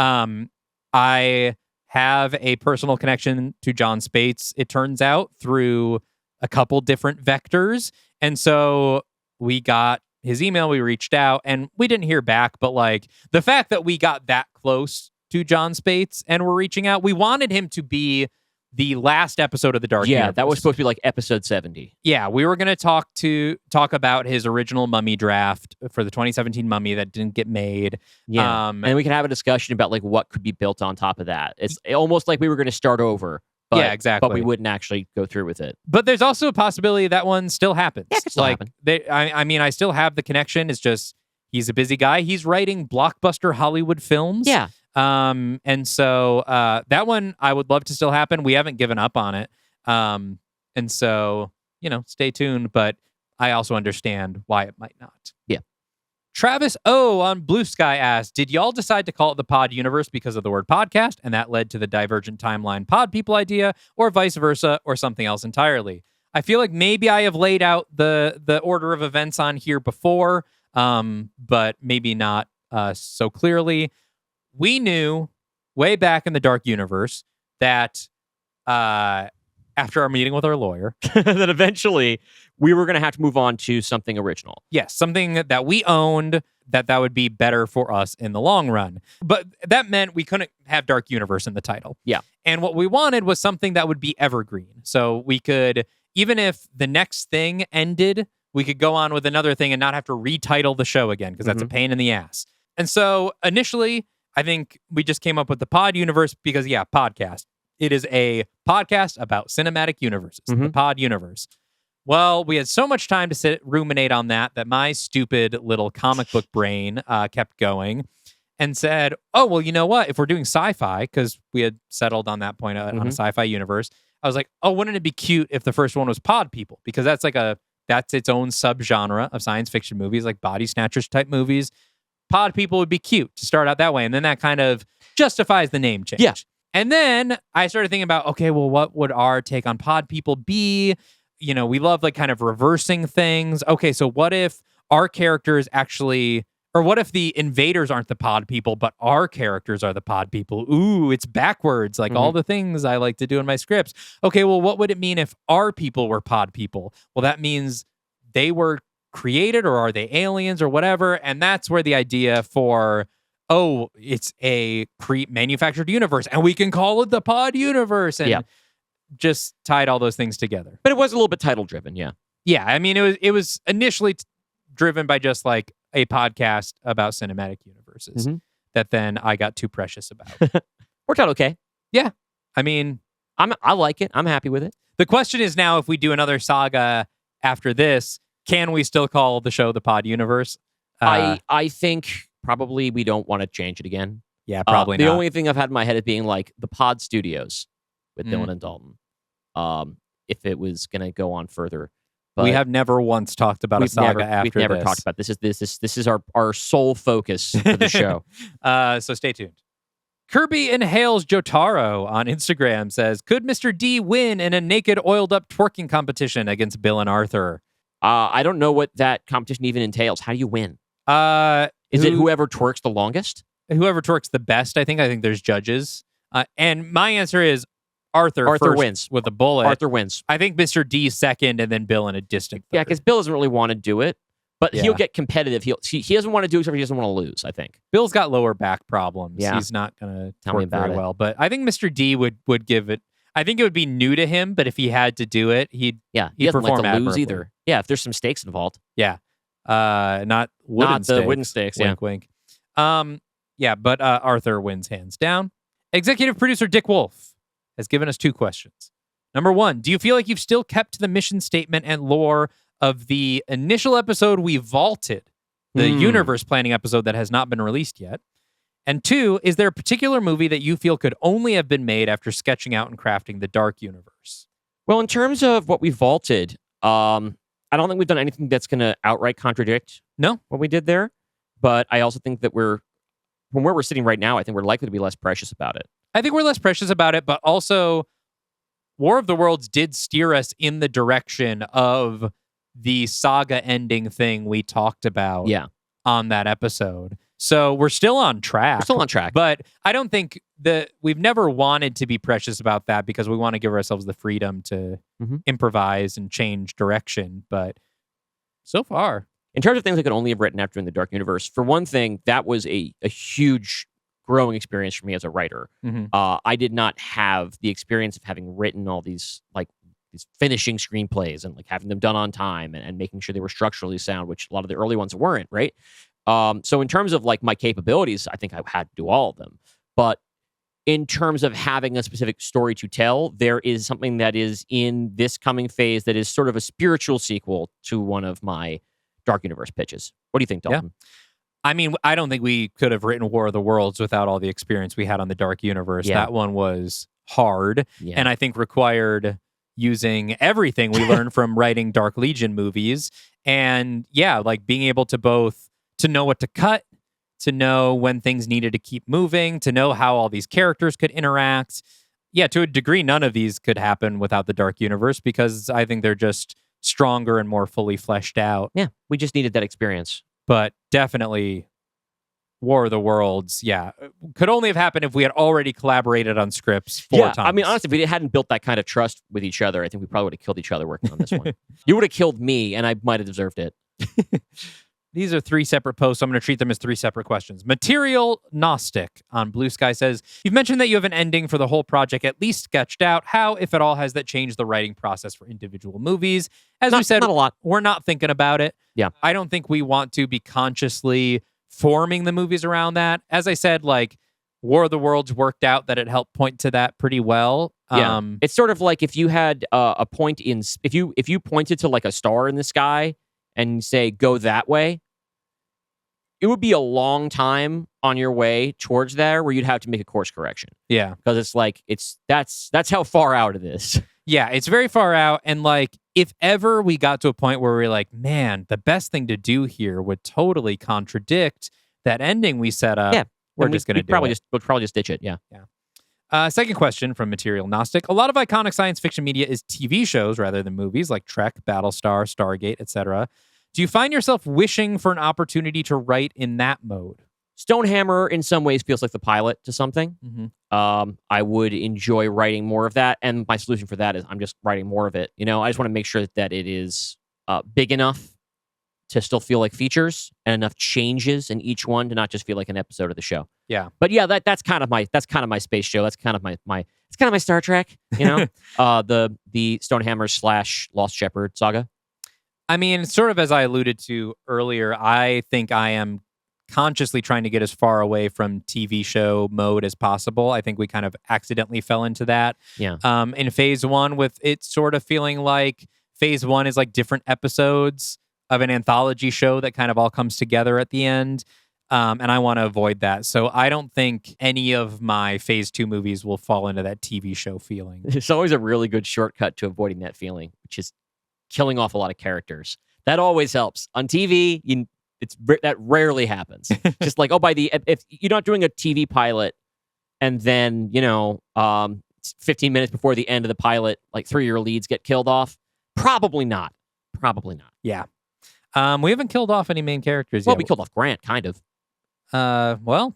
S2: I have a personal connection to John Spates, it turns out, through a couple different vectors. And so we got his email, we reached out, and we didn't hear back. But like, the fact that we got that close to John Spates and we're reaching out, we wanted him to be the last episode of the Dark Universe.
S1: That was supposed to be like episode 70.
S2: Yeah, we were going to talk about his original Mummy draft for the 2017 Mummy that didn't get made.
S1: Yeah, and we can have a discussion about like what could be built on top of that. It's almost like we were going to start over. But,
S2: yeah, exactly.
S1: But we wouldn't actually go through with it.
S2: But there's also a possibility that one still happens.
S1: Yeah, it could still happen.
S2: I mean, I still have the connection. It's just he's a busy guy. He's writing blockbuster Hollywood films.
S1: Yeah.
S2: And so that one I would love to still happen. We haven't given up on it. And so, stay tuned. But I also understand why it might not.
S1: Yeah.
S2: Travis O on Blue Sky asked, did y'all decide to call it the Pod Universe because of the word podcast, and that led to the Divergent Timeline Pod People idea, or vice versa, or something else entirely? I feel like maybe I have laid out the order of events on here before, but maybe not so clearly. We knew way back in the Dark Universe that after our meeting with our lawyer,
S1: that eventually we were going to have to move on to something original.
S2: Yes, something that we owned, that would be better for us in the long run. But that meant we couldn't have Dark Universe in the title.
S1: Yeah.
S2: And what we wanted was something that would be evergreen. So we could, even if the next thing ended, we could go on with another thing and not have to retitle the show again, because that's a pain in the ass. And so initially, I think we just came up with the Pod Universe because, podcast. It is a podcast about cinematic universes, the Pod Universe. Well, we had so much time to ruminate on that my stupid little comic book brain kept going and said, oh, well, you know what? If we're doing sci-fi, because we had settled on that point on a sci-fi universe, I was like, oh, wouldn't it be cute if the first one was Pod People? Because that's its own subgenre of science fiction movies, like body snatchers type movies. Pod People would be cute to start out that way. And then that kind of justifies the name change.
S1: Yeah.
S2: And then I started thinking about, okay, well, what would our take on Pod People be? We love like kind of reversing things. Okay, so what if our characters actually, or what if the invaders aren't the Pod People, but our characters are the Pod People? Ooh, it's backwards, like all the things I like to do in my scripts. Okay, well, what would it mean if our people were Pod People? Well, that means they were created, or are they aliens or whatever? And that's where the idea for, oh, it's a pre-manufactured universe and we can call it the Pod Universe, and just tied all those things together.
S1: But it was a little bit title driven, yeah.
S2: Yeah, I mean, it was initially driven by just like a podcast about cinematic universes that then I got too precious about.
S1: Worked out okay.
S2: Yeah. I mean,
S1: I like it. I'm happy with it.
S2: The question is now, if we do another saga after this, can we still call the show the Pod Universe?
S1: I think probably we don't want to change it again.
S2: Yeah, probably
S1: the
S2: not.
S1: only thing I've had in my head is being like the Pod Studios with Dylan and Dalton. If it was going to go on further. But
S2: we have never once talked about a saga after this.
S1: We've never talked about this. This is our sole focus for the show.
S2: So stay tuned. Kirby inhales Jotaro on Instagram says, could Mr. D win in a naked, oiled-up twerking competition against Bill and Arthur?
S1: I don't know what that competition even entails. How do you win? Is it whoever twerks the longest?
S2: Whoever twerks the best, I think. I think there's judges. And my answer is Arthur first
S1: wins
S2: with a bullet.
S1: Arthur wins.
S2: I think Mr. D second, and then Bill in a distant third.
S1: Yeah, because Bill doesn't really want to do it, but he'll get competitive. He doesn't want to do it except he doesn't want to lose, I think.
S2: Bill's got lower back problems.
S1: Yeah.
S2: He's not going to
S1: Tell me
S2: twerk
S1: about
S2: very
S1: it.
S2: well. But I think Mr. D would give it. I think it would be new to him, but if he had to do it, he'd
S1: he doesn't
S2: perform
S1: like to lose
S2: admirably.
S1: either. Yeah, if there's some stakes involved.
S2: Yeah. Not wooden stakes.
S1: The wooden stakes,
S2: wink, wink. Yeah, but Arthur wins hands down. Executive producer Dick Wolf has given us 2 questions. Number 1, do you feel like you've still kept to the mission statement and lore of the initial episode we vaulted, the universe planning episode that has not been released yet? And 2, is there a particular movie that you feel could only have been made after sketching out and crafting the dark universe?
S1: Well, in terms of what we vaulted, I don't think we've done anything that's going to outright contradict what we did there. But I also think that from where we're sitting right now, I think we're likely to be less precious about it.
S2: I think we're less precious about it, but also War of the Worlds did steer us in the direction of the saga ending thing we talked about on that episode. So we're still on track.
S1: We're still on track.
S2: But I don't think we've never wanted to be precious about that because we want to give ourselves the freedom to improvise and change direction. But so far.
S1: In terms of things I could only have written after in the Dark Universe, for one thing, that was a huge growing experience for me as a writer. I did not have the experience of having written all these finishing screenplays and like having them done on time and making sure they were structurally sound, which a lot of the early ones weren't, right? So in terms of like my capabilities, I think I had to do all of them. But in terms of having a specific story to tell, there is something that is in this coming phase that is sort of a spiritual sequel to one of my Dark Universe pitches. What do you think, Dalton?
S2: Yeah. I mean, I don't think we could have written War of the Worlds without all the experience we had on the Dark Universe.
S1: Yeah.
S2: That one was hard,
S1: Yeah.
S2: and I think required using everything we learned from writing Dark Legion movies. And yeah, like being able to know what to cut, to know when things needed to keep moving, to know how all these characters could interact. Yeah, to a degree, none of these could happen without the Dark Universe because I think they're just stronger and more fully fleshed out.
S1: Yeah, we just needed that experience.
S2: But definitely War of the Worlds, could only have happened if we had already collaborated on scripts 4 times.
S1: I mean, honestly, if we hadn't built that kind of trust with each other, I think we probably would have killed each other working on this one. You would have killed me, and I might have deserved it.
S2: These are 3 separate posts. So I'm going to treat them as 3 separate questions. Material Gnostic on Blue Sky says, you've mentioned that you have an ending for the whole project at least sketched out. How, if at all, has that changed the writing process for individual movies? As we said,
S1: not a lot.
S2: We're not thinking about it.
S1: Yeah.
S2: I don't think we want to be consciously forming the movies around that. As I said, like War of the Worlds worked out that it helped point to that pretty well.
S1: Yeah. It's sort of like if you had a point in, if you pointed to like a star in the sky and say, go that way, it would be a long time on your way towards there where you'd have to make a course correction.
S2: Yeah.
S1: Because it's like, that's how far out it is.
S2: Yeah, it's very far out. And like, if ever we got to a point where we're like, man, the best thing to do here would totally contradict that ending we set up. We're just going to do it.
S1: We'll probably just ditch it. Yeah.
S2: Second question from Material Gnostic. A lot of iconic science fiction media is TV shows rather than movies like Trek, Battlestar, Stargate, etc. Do you find yourself wishing for an opportunity to write in that mode?
S1: Stonehammer, in some ways, feels like the pilot to something. I would enjoy writing more of that, and my solution for that is I'm just writing more of it. I just want to make sure that it is big enough to still feel like features and enough changes in each one to not just feel like an episode of the show.
S2: Yeah,
S1: but yeah, that's kind of my space show. That's kind of my it's kind of my Star Trek. The Stonehammer / Lost Shepherd saga.
S2: I mean, sort of as I alluded to earlier, I think I am consciously trying to get as far away from TV show mode as possible. I think we kind of accidentally fell into that.
S1: Yeah.
S2: In phase one, with it sort of feeling like phase one is like different episodes of an anthology show that kind of all comes together at the end. And I want to avoid that. So I don't think any of my phase two movies will fall into that TV show feeling.
S1: It's always a really good shortcut to avoiding that feeling, which is killing off a lot of characters. That always helps. On TV, that rarely happens. Just like, if you're not doing a TV pilot and then, 15 minutes before the end of the pilot, like 3 of your leads get killed off, probably not.
S2: Yeah. We haven't killed off any main characters
S1: Well,
S2: yet.
S1: we killed off Grant, kind of.
S2: Well,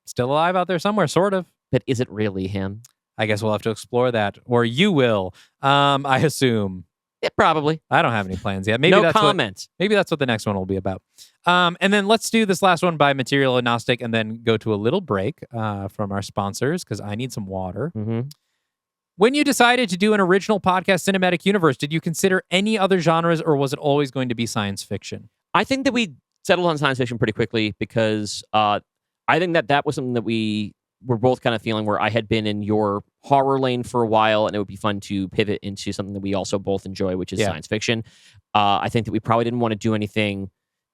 S2: still alive out there somewhere, sort of.
S1: But is it really him?
S2: I guess we'll have to explore that. Or you will, I assume.
S1: Yeah, probably.
S2: I don't have any plans yet.
S1: No comment.
S2: Maybe that's what the next one will be about. And then let's do this last one by Material Agnostic and then go to a little break from our sponsors because I need some water.
S1: Mm-hmm.
S2: When you decided to do an original podcast cinematic universe, did you consider any other genres or was it always going to be science fiction?
S1: I think that we settled on science fiction pretty quickly because I think that was something that we were both kind of feeling where I had been in your horror lane for a while and it would be fun to pivot into something that we also both enjoy, which is science fiction. I think that we probably didn't want to do anything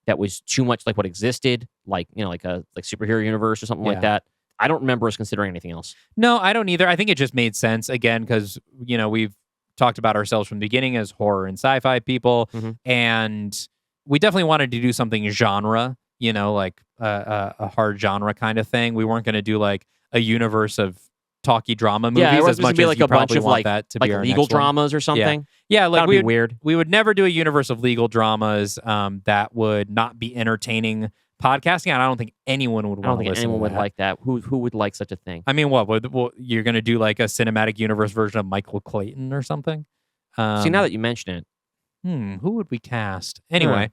S1: that was too much like what existed, like a superhero universe or something like that. I don't remember us considering anything else.
S2: No, I don't either. I think it just made sense, again, because, we've talked about ourselves from the beginning as horror and sci-fi people, and we definitely wanted to do something genre, like a hard genre kind of thing. We weren't going to do like a universe of talky drama movies as much as
S1: like
S2: you
S1: a bunch
S2: probably
S1: of
S2: want that to be our
S1: legal
S2: next one.
S1: dramas or something.
S2: Yeah, like
S1: that'd be weird.
S2: We would never do a universe of legal dramas that would not be entertaining podcasting. And I don't think anyone would want to listen to that.
S1: I don't think anyone would like that. Who would like such a thing?
S2: I mean, what you're going to do like a cinematic universe version of Michael Clayton or something?
S1: See, now that you mention it.
S2: Who would we cast? Anyway,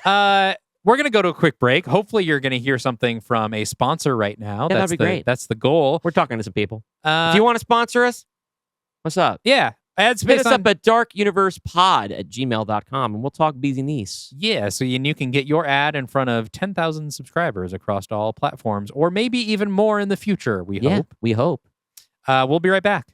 S2: we're going to go to a quick break. Hopefully you're going to hear something from a sponsor right now.
S1: Yeah, that'd be great.
S2: That's the goal.
S1: We're talking to some people. If you want to sponsor us, what's up?
S2: Yeah. Add space
S1: Hit us up at darkuniversepod@gmail.com and we'll talk Beezy Niece.
S2: Yeah, so you can get your ad in front of 10,000 subscribers across all platforms, or maybe even more in the future, we hope.
S1: We hope.
S2: We'll be right back.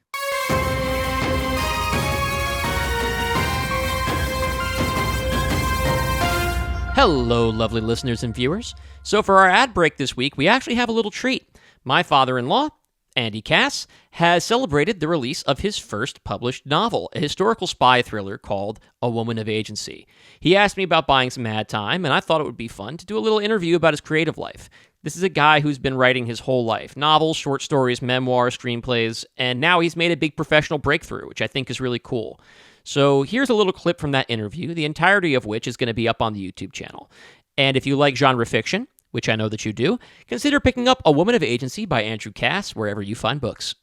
S1: Hello, lovely listeners and viewers. So for our ad break this week, we actually have a little treat. My father-in-law, Andy Kass, has celebrated the release of his first published novel, a historical spy thriller called A Woman of Agency. He asked me about buying some ad time, and I thought it would be fun to do a little interview about his creative life. This is a guy who's been writing his whole life, novels, short stories, memoirs, screenplays, and now he's made a big professional breakthrough, which I think is really cool. So here's a little clip from that interview, the entirety of which is going to be up on the YouTube channel. And if you like genre fiction, which I know that you do, consider picking up A Woman of Agency by Andrew Kass wherever you find books.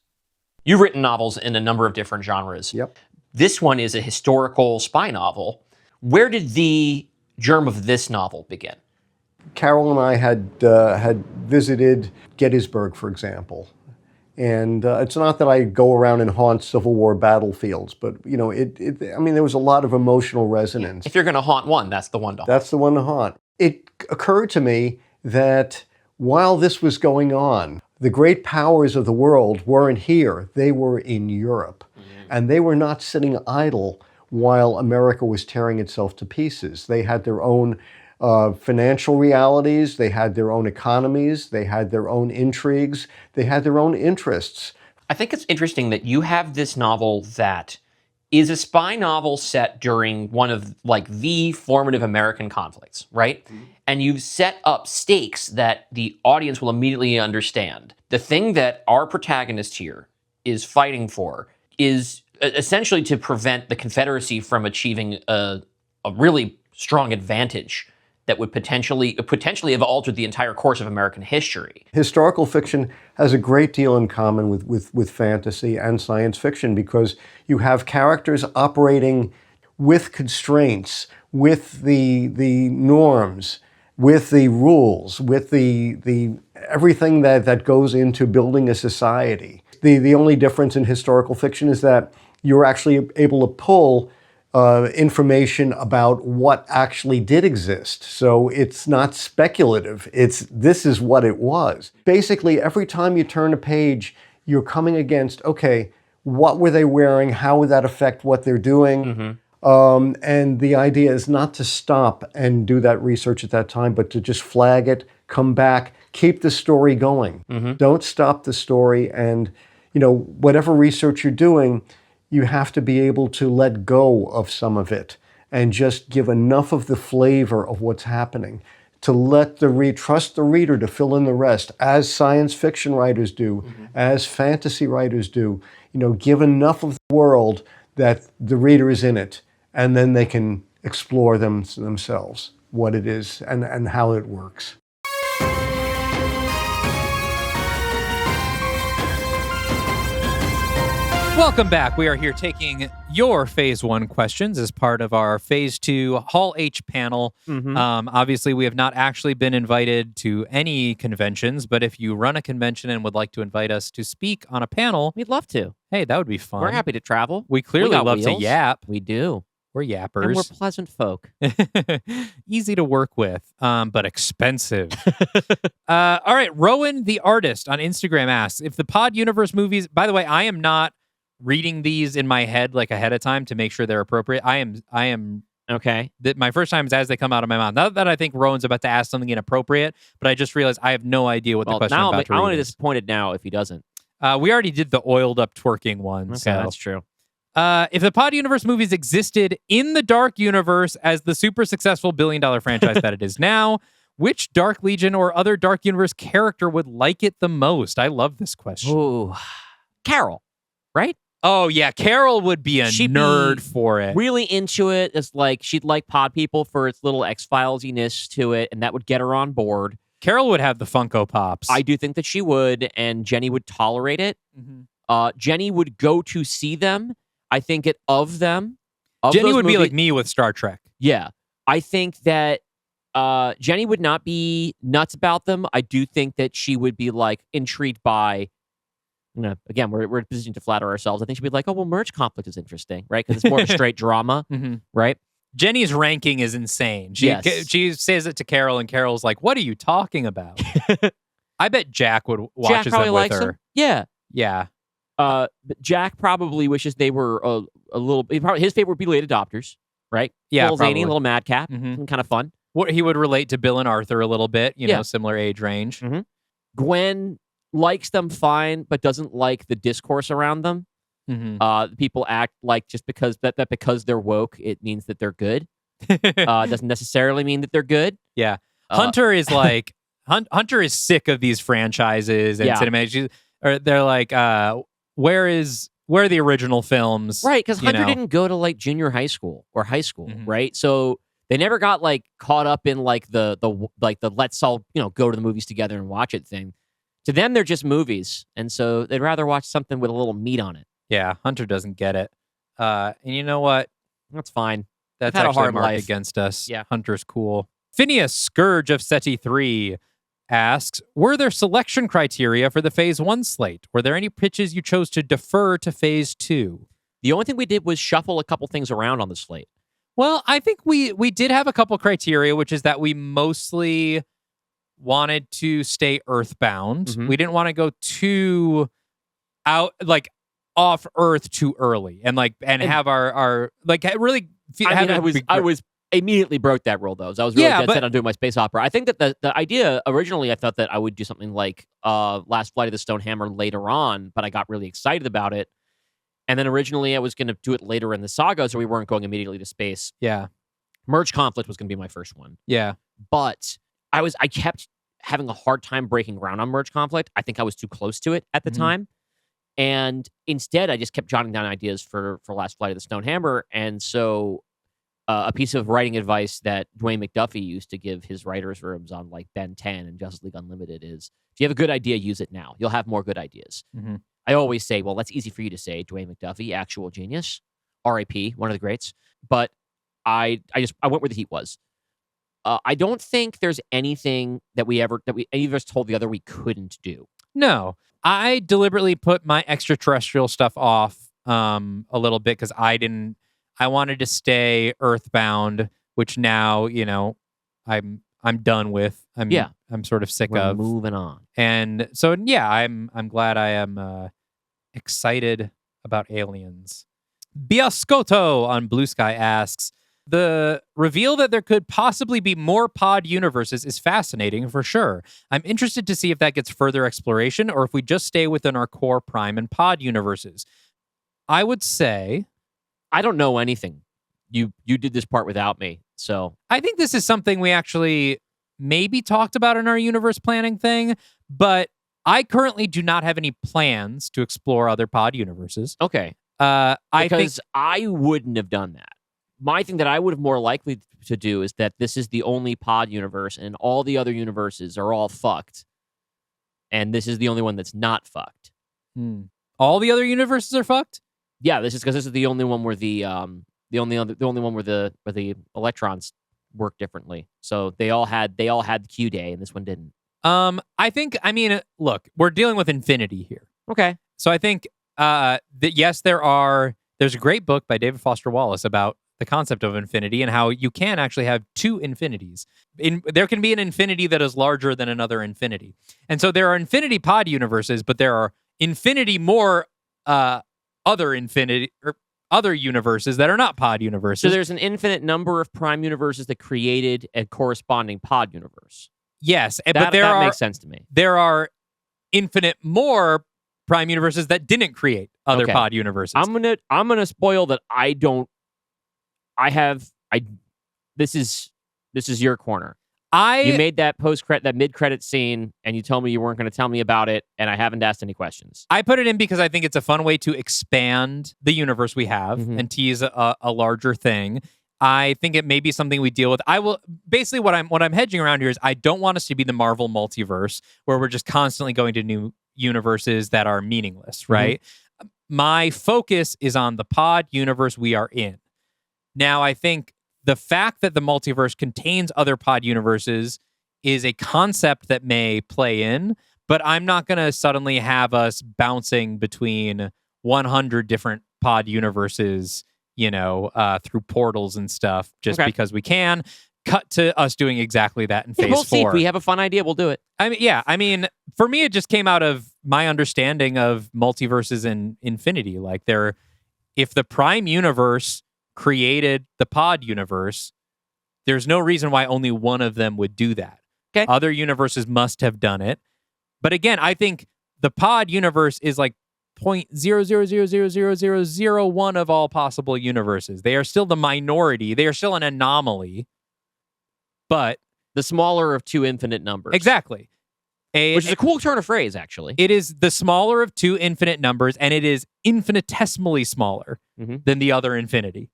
S1: You've written novels in a number of different genres.
S4: Yep.
S1: This one is a historical spy novel. Where did the germ of this novel begin?
S4: Carol and I had visited Gettysburg, for example. And it's not that I go around and haunt Civil War battlefields, but, there was a lot of emotional resonance.
S1: If you're going to haunt one, that's the one to haunt.
S4: That's the one to haunt. It occurred to me that while this was going on, the great powers of the world weren't here. They were in Europe. And they were not sitting idle while America was tearing itself to pieces. They had their own financial realities, they had their own economies, they had their own intrigues, they had their own interests.
S1: I think it's interesting that you have this novel that is a spy novel set during one of the formative American conflicts, right? Mm-hmm. And you've set up stakes that the audience will immediately understand. The thing that our protagonist here is fighting for is essentially to prevent the Confederacy from achieving a really strong advantage that would potentially have altered the entire course of American history.
S4: Historical fiction has a great deal in common with fantasy and science fiction because you have characters operating with constraints, with the norms, with the rules, with the everything that goes into building a society. The only difference in historical fiction is that you're actually able to pull information about what actually did exist. So it's not speculative. This is what it was. Basically, every time you turn a page, you're coming against, okay, what were they wearing? How would that affect what they're doing? And the idea is not to stop and do that research at that time, but to just flag it, come back, keep the story going. Don't stop the story. And, whatever research you're doing, you have to be able to let go of some of it and just give enough of the flavor of what's happening to let trust the reader to fill in the rest, as science fiction writers do, as fantasy writers do. Give enough of the world that the reader is in it, and then they can explore themselves, what it is and how it works.
S2: Welcome back. We are here taking your Phase 1 questions as part of our Phase 2 Hall H panel. Obviously, we have not actually been invited to any conventions, but if you run a convention and would like to invite us to speak on a panel,
S1: We'd love to.
S2: hey, that would be fun.
S1: We're happy to travel.
S2: We clearly
S1: got
S2: love to
S1: wheels.
S2: yap.
S1: We do.
S2: We're
S1: And
S2: yappers.
S1: we're pleasant folk.
S2: Easy to work with, but expensive. All right, Rowan the Artist on Instagram asks, if the Pod Universe movies... By the way, I am not reading these in my head like ahead of time to make sure they're appropriate. I am
S1: Okay.
S2: my first time is as they come out of my mouth. Not that I think Rowan's about to ask something inappropriate, but I just realized I have no idea what the
S1: Well,
S2: question
S1: now
S2: I'm about to
S1: I'm
S2: read
S1: only
S2: is.
S1: disappointed now if he doesn't.
S2: We already did the oiled up twerking one.
S1: Okay,
S2: so.
S1: that's true.
S2: If the Pod Universe movies existed in the Dark Universe as the super successful billion-dollar franchise that it is now, which Dark Legion or other Dark Universe character would like it the most? I love this question.
S1: Ooh. Carol, right?
S2: Oh, yeah. Carol would be a
S1: She'd
S2: nerd
S1: be
S2: for it.
S1: Really into it. It's like she'd like Pod People for its little X-Files-iness to it, and that would get her on board.
S2: Carol would have the Funko Pops.
S1: I do think that she would, and Jenny would tolerate it. Jenny would go to see them. I think of them. Of
S2: Jenny
S1: those
S2: would be
S1: movies-
S2: like me with Star Trek.
S1: Yeah. I think that Jenny would not be nuts about them. I do think that she would be like intrigued by, again, we're in a position to flatter ourselves. I think she'd be like, oh, well, Merge Conflict is interesting, right? Because it's more of a straight drama, right?
S2: Jenny's ranking is insane. She says it to Carol, and Carol's like, what are you talking about? I bet Jack would watch
S1: Jack probably
S2: them with
S1: likes
S2: her.
S1: them. Yeah.
S2: Yeah.
S1: But Jack probably wishes they were a little. His favorite would be Late Adopters, right?
S2: Yeah,
S1: little
S2: probably.
S1: zany, little madcap,
S2: Mhm.
S1: kind of fun.
S2: What he would relate to Bill and Arthur a little bit,
S1: Yeah.
S2: Similar age range.
S1: Gwen likes them fine, but doesn't like the discourse around them. People act like just because because they're woke, it means that they're good. Doesn't necessarily mean that they're good.
S2: Yeah. Hunter is like Hunter is sick of these franchises and cinematic. Or they're like, where are the original films?
S1: Right, because Hunter didn't go to like junior high school or high school, right? So they never got like caught up in like the let's all go to the movies together and watch it thing. To them, they're just movies, and so they'd rather watch something with a little meat on it.
S2: Yeah, Hunter doesn't get it. And you know what?
S1: That's fine.
S2: That's
S1: had a
S2: actually
S1: hard
S2: mark
S1: life.
S2: against us.
S1: Yeah.
S2: Hunter's cool. Phineas Scourge of SETI 3 asks, were there selection criteria for the Phase 1 slate? Were there any pitches you chose to defer to Phase 2?
S1: The only thing we did was shuffle a couple things around on the slate.
S2: Well, I think we did have a couple criteria, which is that we mostly wanted to stay earthbound. We didn't want to go too out, like off Earth too early, and have our like really.
S1: I was immediately broke that rule though. So I was really dead set on doing my space opera. I think that the idea originally, I thought that I would do something like Last Flight of the Stone Hammer later on, but I got really excited about it. And then originally I was going to do it later in the saga, so we weren't going immediately to space.
S2: Yeah.
S1: Merge Conflict was going to be my first one.
S2: Yeah.
S1: But I kept having a hard time breaking ground on Merge Conflict. I think I was too close to it at the time. And instead, I just kept jotting down ideas for Last Flight of the Stone Hammer. And so a piece of writing advice that Dwayne McDuffie used to give his writers' rooms on like Ben 10 and Justice League Unlimited is, if you have a good idea, use it now. You'll have more good ideas. I always say, well, that's easy for you to say, Dwayne McDuffie, actual genius, R.I.P., one of the greats. But I went where the heat was. I don't think there's anything that any of us told the other we couldn't do.
S2: No, I deliberately put my extraterrestrial stuff off a little bit because I I wanted to stay Earthbound, which now, I'm done with. I'm sort of sick
S1: We're
S2: of.
S1: moving on.
S2: And so I'm glad I am excited about Aliens. Biascoto on Blue Sky asks, the reveal that there could possibly be more pod universes is fascinating for sure. I'm interested to see if that gets further exploration or if we just stay within our core Prime and pod universes. I would say...
S1: I don't know anything. You did this part without me, so...
S2: I think this is something we actually maybe talked about in our universe planning thing, but I currently do not have any plans to explore other pod universes.
S1: Okay.
S2: I
S1: wouldn't have done that. My thing that I would have more likely to do is that this is the only pod universe and all the other universes are all fucked. And this is the only one that's not fucked.
S2: All the other universes are fucked?
S1: Yeah, this is because this is the only one where the only one where the electrons work differently. So they all had the Q day and this one didn't.
S2: Look, we're dealing with infinity here.
S1: Okay.
S2: So I think that yes, there's a great book by David Foster Wallace about the concept of infinity and how you can actually have two infinities. There can be an infinity that is larger than another infinity. And so there are infinity pod universes, but there are infinity more other universes that are not pod universes.
S1: So there's an infinite number of prime universes that created a corresponding pod universe.
S2: Yes, but
S1: that makes sense to me.
S2: There are infinite more prime universes that didn't create other pod universes.
S1: I'm gonna spoil that this is your corner. You made that that mid-credit scene and you told me you weren't going to tell me about it and I haven't asked any questions.
S2: I put it in because I think it's a fun way to expand the universe we have and tease a larger thing. I think it may be something we deal with. Basically what I'm hedging around here is I don't want us to be the Marvel multiverse where we're just constantly going to new universes that are meaningless, right? My focus is on the pod universe we are in. Now, I think the fact that the multiverse contains other pod universes is a concept that may play in, but I'm not going to suddenly have us bouncing between 100 different pod universes, through portals and stuff just because we can. Cut to us doing exactly that in phase 4.
S1: We'll see. If we have a fun idea, we'll do it.
S2: For me, it just came out of my understanding of multiverses and infinity. Like if the Prime universe created the pod universe, there's no reason why only one of them would do that.
S1: Okay.
S2: Other universes must have done it. But again, I think the pod universe is like 0.0000001 of all possible universes. They are still the minority. They are still an anomaly. But
S1: the smaller of two infinite numbers.
S2: Exactly.
S1: Which is a cool turn of phrase, actually.
S2: It is the smaller of two infinite numbers, and it is infinitesimally smaller than the other infinity.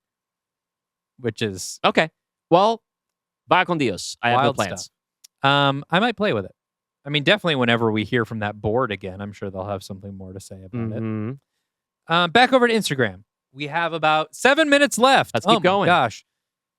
S2: Which is...
S1: Okay. Well, vaya con Dios. I have no plans.
S2: I might play with it. Definitely whenever we hear from that board again, I'm sure they'll have something more to say about it. Back over to Instagram. We have about 7 minutes left.
S1: Let's keep going.
S2: Gosh.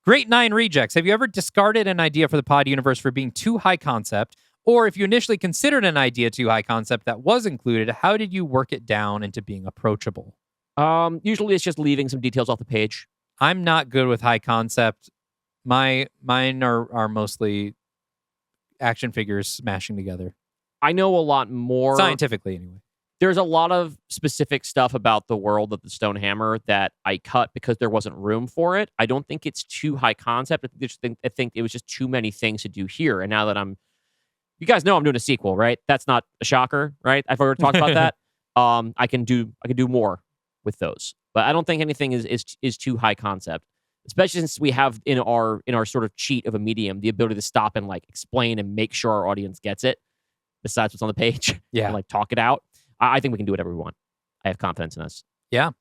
S2: Great 9 rejects. Have you ever discarded an idea for the pod universe for being too high concept? Or if you initially considered an idea too high concept that was included, how did you work it down into being approachable?
S1: Usually it's just leaving some details off the page.
S2: I'm not good with high concept. Mine are mostly action figures smashing together.
S1: I know a lot more.
S2: Scientifically, anyway.
S1: There's a lot of specific stuff about the world of the Stone Hammer that I cut because there wasn't room for it. I don't think it's too high concept. I think it was just too many things to do here. And now that you guys know I'm doing a sequel, right? That's not a shocker, right? I've already talked about that. I can do more with those, but I don't think anything is too high concept, especially since we have in our sort of cheat of a medium the ability to stop and explain and make sure our audience gets it. Besides what's on the page, and talk it out. I think we can do whatever we want. I have confidence in us.
S2: Yeah.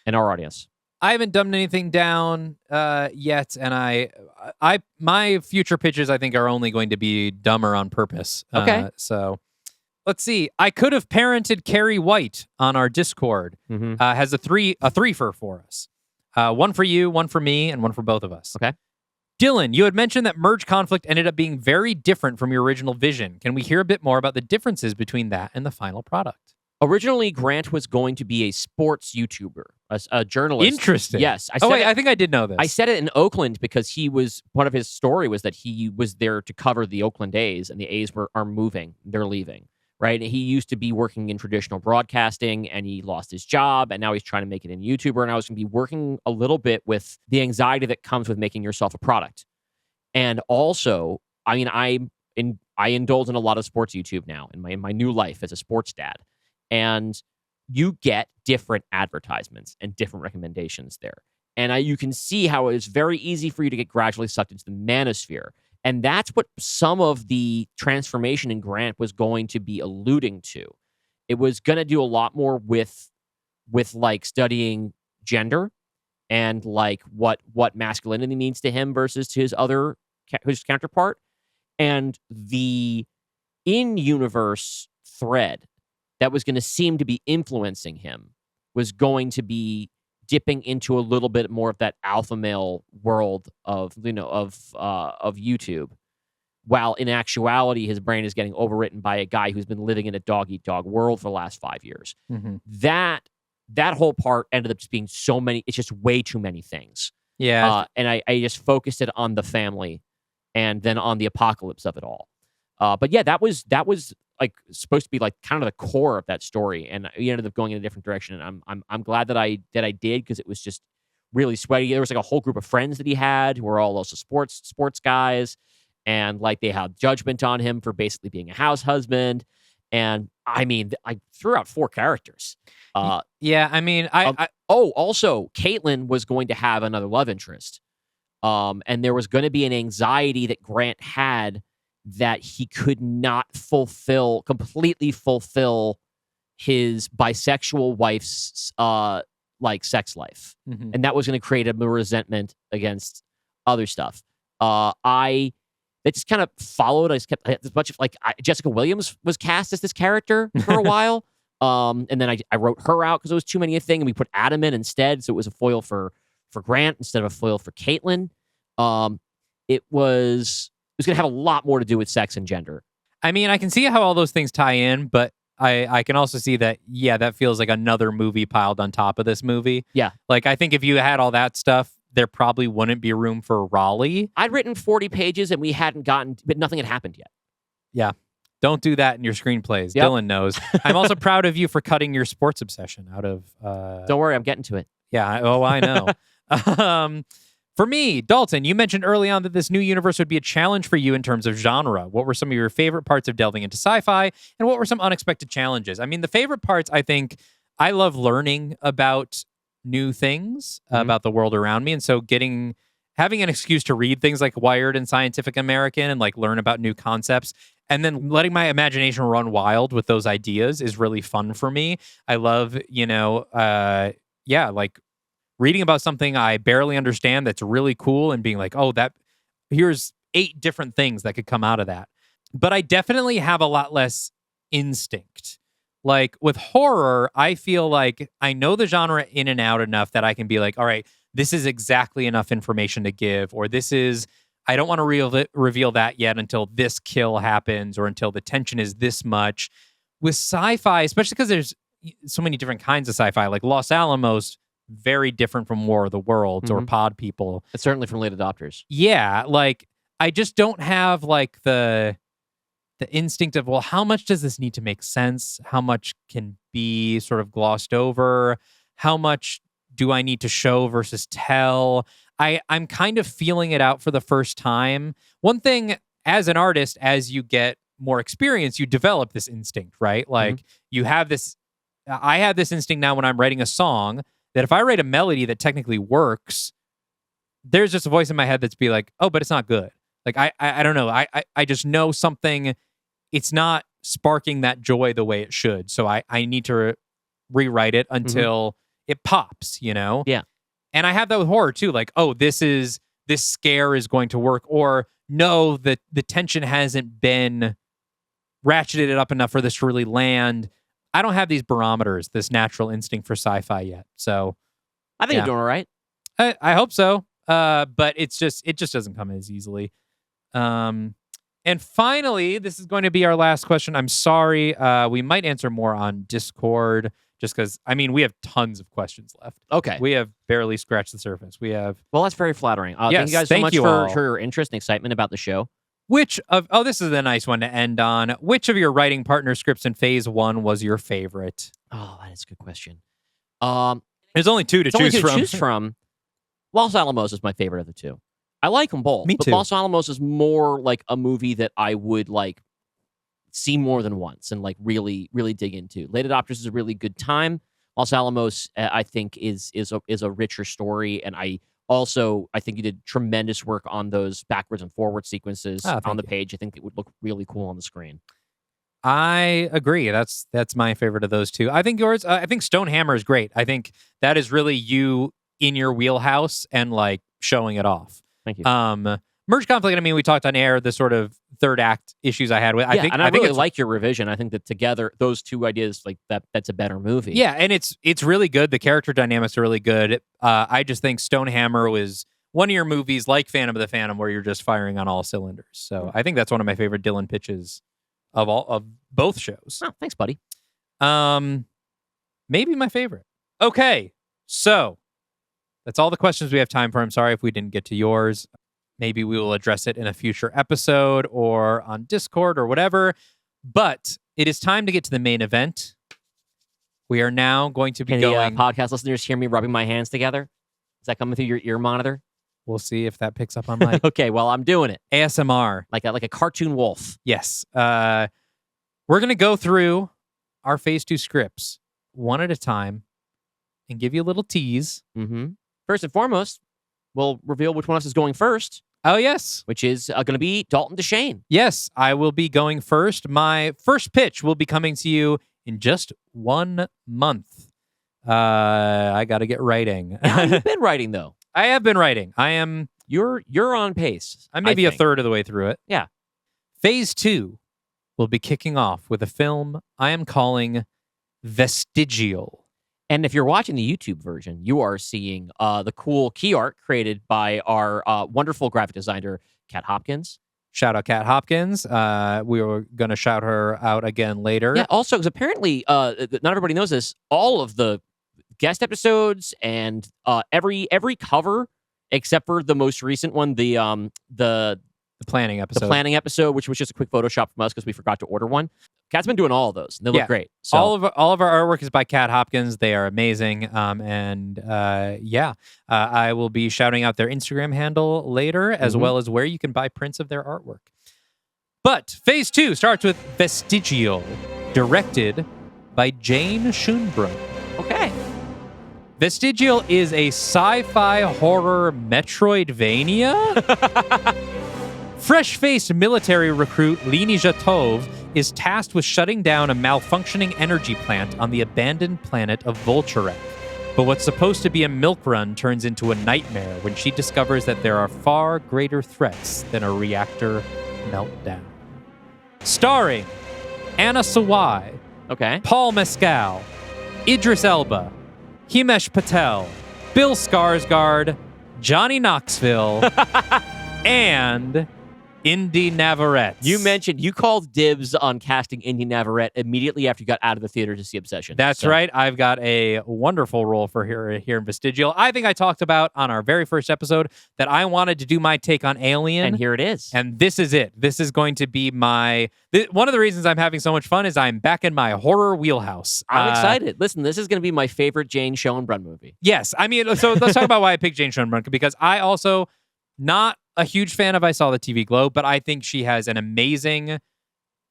S1: And our audience.
S2: I haven't dumbed anything down yet, and my future pitches I think are only going to be dumber on purpose.
S1: Okay.
S2: So let's see. I could have parented Carrie White on our Discord. Has a threefer for us. One for you, one for me, and one for both of us.
S1: Okay.
S2: Dylan, you had mentioned that merge conflict ended up being very different from your original vision. Can we hear a bit more about the differences between that and the final product?
S1: Originally, Grant was going to be a sports YouTuber, a journalist.
S2: Interesting.
S1: Yes.
S2: I think I did know this.
S1: I said it in Oakland because part of his story was that he was there to cover the Oakland A's, and the A's are moving. They're leaving, right? He used to be working in traditional broadcasting, and he lost his job, and now he's trying to make it in YouTuber. And I was going to be working a little bit with the anxiety that comes with making yourself a product. And also, I mean, I indulge in a lot of sports YouTube now in my new life as a sports dad. And you get different advertisements and different recommendations there. And you can see how it's very easy for you to get gradually sucked into the manosphere. And that's what some of the transformation in Grant was going to be alluding to. It was going to do a lot more with like studying gender and like what masculinity means to him versus to his counterpart. And the in-universe thread that was going to seem to be influencing him was going to be dipping into a little bit more of that alpha male world of YouTube, while in actuality his brain is getting overwritten by a guy who's been living in a dog eat dog world for the last 5 years.
S2: Mm-hmm.
S1: That whole part ended up just being so many. It's just way too many things.
S2: Yeah,
S1: and I just focused it on the family, and then on the apocalypse of it all. But yeah, that was like supposed to be like kind of the core of that story, and he ended up going in a different direction. And I'm glad that I did, because it was just really sweaty. There was like a whole group of friends that he had who were all also sports guys, and like they had judgment on him for basically being a house husband. And I mean, I threw out 4 characters.
S2: yeah, I mean,
S1: also Caitlin was going to have another love interest, and there was going to be an anxiety that Grant had that he could not completely fulfill his bisexual wife's like sex life.
S2: Mm-hmm.
S1: And that was going to create a resentment against other stuff. That just kind of followed. I just kept as much of like Jessica Williams was cast as this character for a while. And then I wrote her out because it was too many a thing, and we put Adam in instead. So it was a foil for Grant instead of a foil for Caitlin. It was going to have a lot more to do with sex and gender.
S2: I mean, I can see how all those things tie in, but I can also see that, yeah, that feels like another movie piled on top of this movie.
S1: Yeah.
S2: Like, I think if you had all that stuff, there probably wouldn't be room for Raleigh.
S1: I'd written 40 pages and but nothing had happened yet.
S2: Yeah. Don't do that in your screenplays.
S1: Yep.
S2: Dylan knows. I'm also proud of you for cutting your sports obsession out of...
S1: Don't worry, I'm getting to it.
S2: Yeah. I know. For me, Dalton, you mentioned early on that this new universe would be a challenge for you in terms of genre. What were some of your favorite parts of delving into sci-fi, and what were some unexpected challenges? I mean, the favorite parts, I think, I love learning about new things about the world around me, and so having an excuse to read things like Wired and Scientific American and like learn about new concepts, and then letting my imagination run wild with those ideas is really fun for me. I love, like reading about something I barely understand that's really cool and being like, oh, here's 8 different things that could come out of that. But I definitely have a lot less instinct. Like with horror, I feel like I know the genre in and out enough that I can be like, all right, this is exactly enough information to give, or I don't want to reveal that yet until this kill happens or until the tension is this much. With sci-fi, especially because there's so many different kinds of sci-fi, like Los Alamos, very different from War of the Worlds or Pod People.
S1: It's certainly from late adopters.
S2: Yeah, like I just don't have like the instinct of, well, how much does this need to make sense? How much can be sort of glossed over? How much do I need to show versus tell? I'm kind of feeling it out for the first time. One thing, as an artist, as you get more experience, you develop this instinct, right? Like you have this, I have this instinct now when I'm writing a song that if I write a melody that technically works, there's just a voice in my head that's be like, oh, but it's not good. Like, I don't know. I just know something, it's not sparking that joy the way it should. So I need to rewrite it until it pops,
S1: Yeah.
S2: And I have that with horror too. Like, oh, this scare is going to work, or no, the tension hasn't been ratcheted up enough for this to really land. I don't have these barometers, this natural instinct for sci-fi yet. So
S1: I think you're doing all right.
S2: I hope so. But it just doesn't come as easily. And And finally, this is going to be our last question. I'm sorry. We might answer more on Discord just because, we have tons of questions left.
S1: Okay.
S2: We have barely scratched the surface. We have...
S1: Well, that's very flattering.
S2: Yes,
S1: thank you guys so
S2: thank
S1: much
S2: you all.
S1: for your interest and excitement about the show.
S2: This is a nice one to end on. Which of your writing partner scripts in Phase 1 was your favorite?
S1: Oh, that is a good question.
S2: There's only two to choose
S1: from. Los Alamos is my favorite of the two. I like them both.
S2: Me
S1: but
S2: too.
S1: Los Alamos is more like a movie that I would like see more than once and like really, really dig into. Late Adopters is a really good time. Los Alamos, I think, is a richer story, and I think you did tremendous work on those backwards and forward sequences on the page. I think it would look really cool on the screen.
S2: I agree. That's my favorite of those two. I think yours. I think Stonehammer is great. I think that is really you in your wheelhouse and like showing it off.
S1: Thank you.
S2: Merge Conflict. We talked on air the sort of third act issues I had with. I think
S1: really like your revision. I think that together those two ideas like that's a better movie.
S2: Yeah, and it's really good. The character dynamics are really good. I just think Stonehammer was one of your movies like Phantom of the Phantom where you're just firing on all cylinders. So I think that's one of my favorite Dylan pitches of both shows.
S1: Oh, thanks, buddy.
S2: Maybe my favorite. Okay, so that's all the questions we have time for. I'm sorry if we didn't get to yours. Maybe we will address it in a future episode or on Discord or whatever. But it is time to get to the main event. We are now going to be going...
S1: podcast listeners hear me rubbing my hands together? Is that coming through your ear monitor?
S2: We'll see if that picks up on mic.
S1: Okay, well, I'm doing it.
S2: ASMR.
S1: Like a cartoon wolf.
S2: Yes. We're going to go through our Phase 2 scripts one at a time and give you a little tease.
S1: Mm-hmm. First and foremost, we'll reveal which one of us is going first.
S2: Oh, yes.
S1: Which is going to be Dalton DeShane.
S2: Yes, I will be going first. My first pitch will be coming to you in just 1 month. I got to get writing.
S1: Yeah, you've been writing, though.
S2: I have been writing.
S1: You're on pace.
S2: I'm maybe a third of the way through it.
S1: Yeah.
S2: Phase 2 will be kicking off with a film I am calling Vestigial.
S1: And if you're watching the YouTube version, you are seeing the cool key art created by our wonderful graphic designer, Kat Hopkins.
S2: Shout out Kat Hopkins. We were going to shout her out again later.
S1: Yeah, also, because apparently, not everybody knows this, all of the guest episodes and every cover, except for the most recent one, the
S2: planning episode.
S1: The planning episode, which was just a quick Photoshop from us because we forgot to order one. Kat's been doing all of those. And they look great. So.
S2: All of our artwork is by Kat Hopkins. They are amazing. I will be shouting out their Instagram handle later, as well as where you can buy prints of their artwork. But Phase 2 starts with Vestigial, directed by Jane Schoenbrunn.
S1: Okay.
S2: Vestigial is a sci-fi horror Metroidvania. Fresh-faced military recruit Leni Jatov is tasked with shutting down a malfunctioning energy plant on the abandoned planet of Volcherek. But what's supposed to be a milk run turns into a nightmare when she discovers that there are far greater threats than a reactor meltdown. Starring Anna Sawai, Paul Mescal, Idris Elba, Himesh Patel, Bill Skarsgård, Johnny Knoxville, and Indy Navarette.
S1: You called dibs on casting Indy Navarette immediately after you got out of the theater to see Obsession.
S2: That's right. I've got a wonderful role for here in Vestigial. I think I talked about on our very first episode that I wanted to do my take on Alien.
S1: And here it is.
S2: And this is it. This is going to be one of the reasons I'm having so much fun is I'm back in my horror wheelhouse.
S1: I'm excited. Listen, this is going to be my favorite Jane Schoenbrunn movie.
S2: Yes. So let's talk about why I picked Jane Schoenbrunn, because I also not a huge fan of I Saw the TV Globe, but I think she has an amazing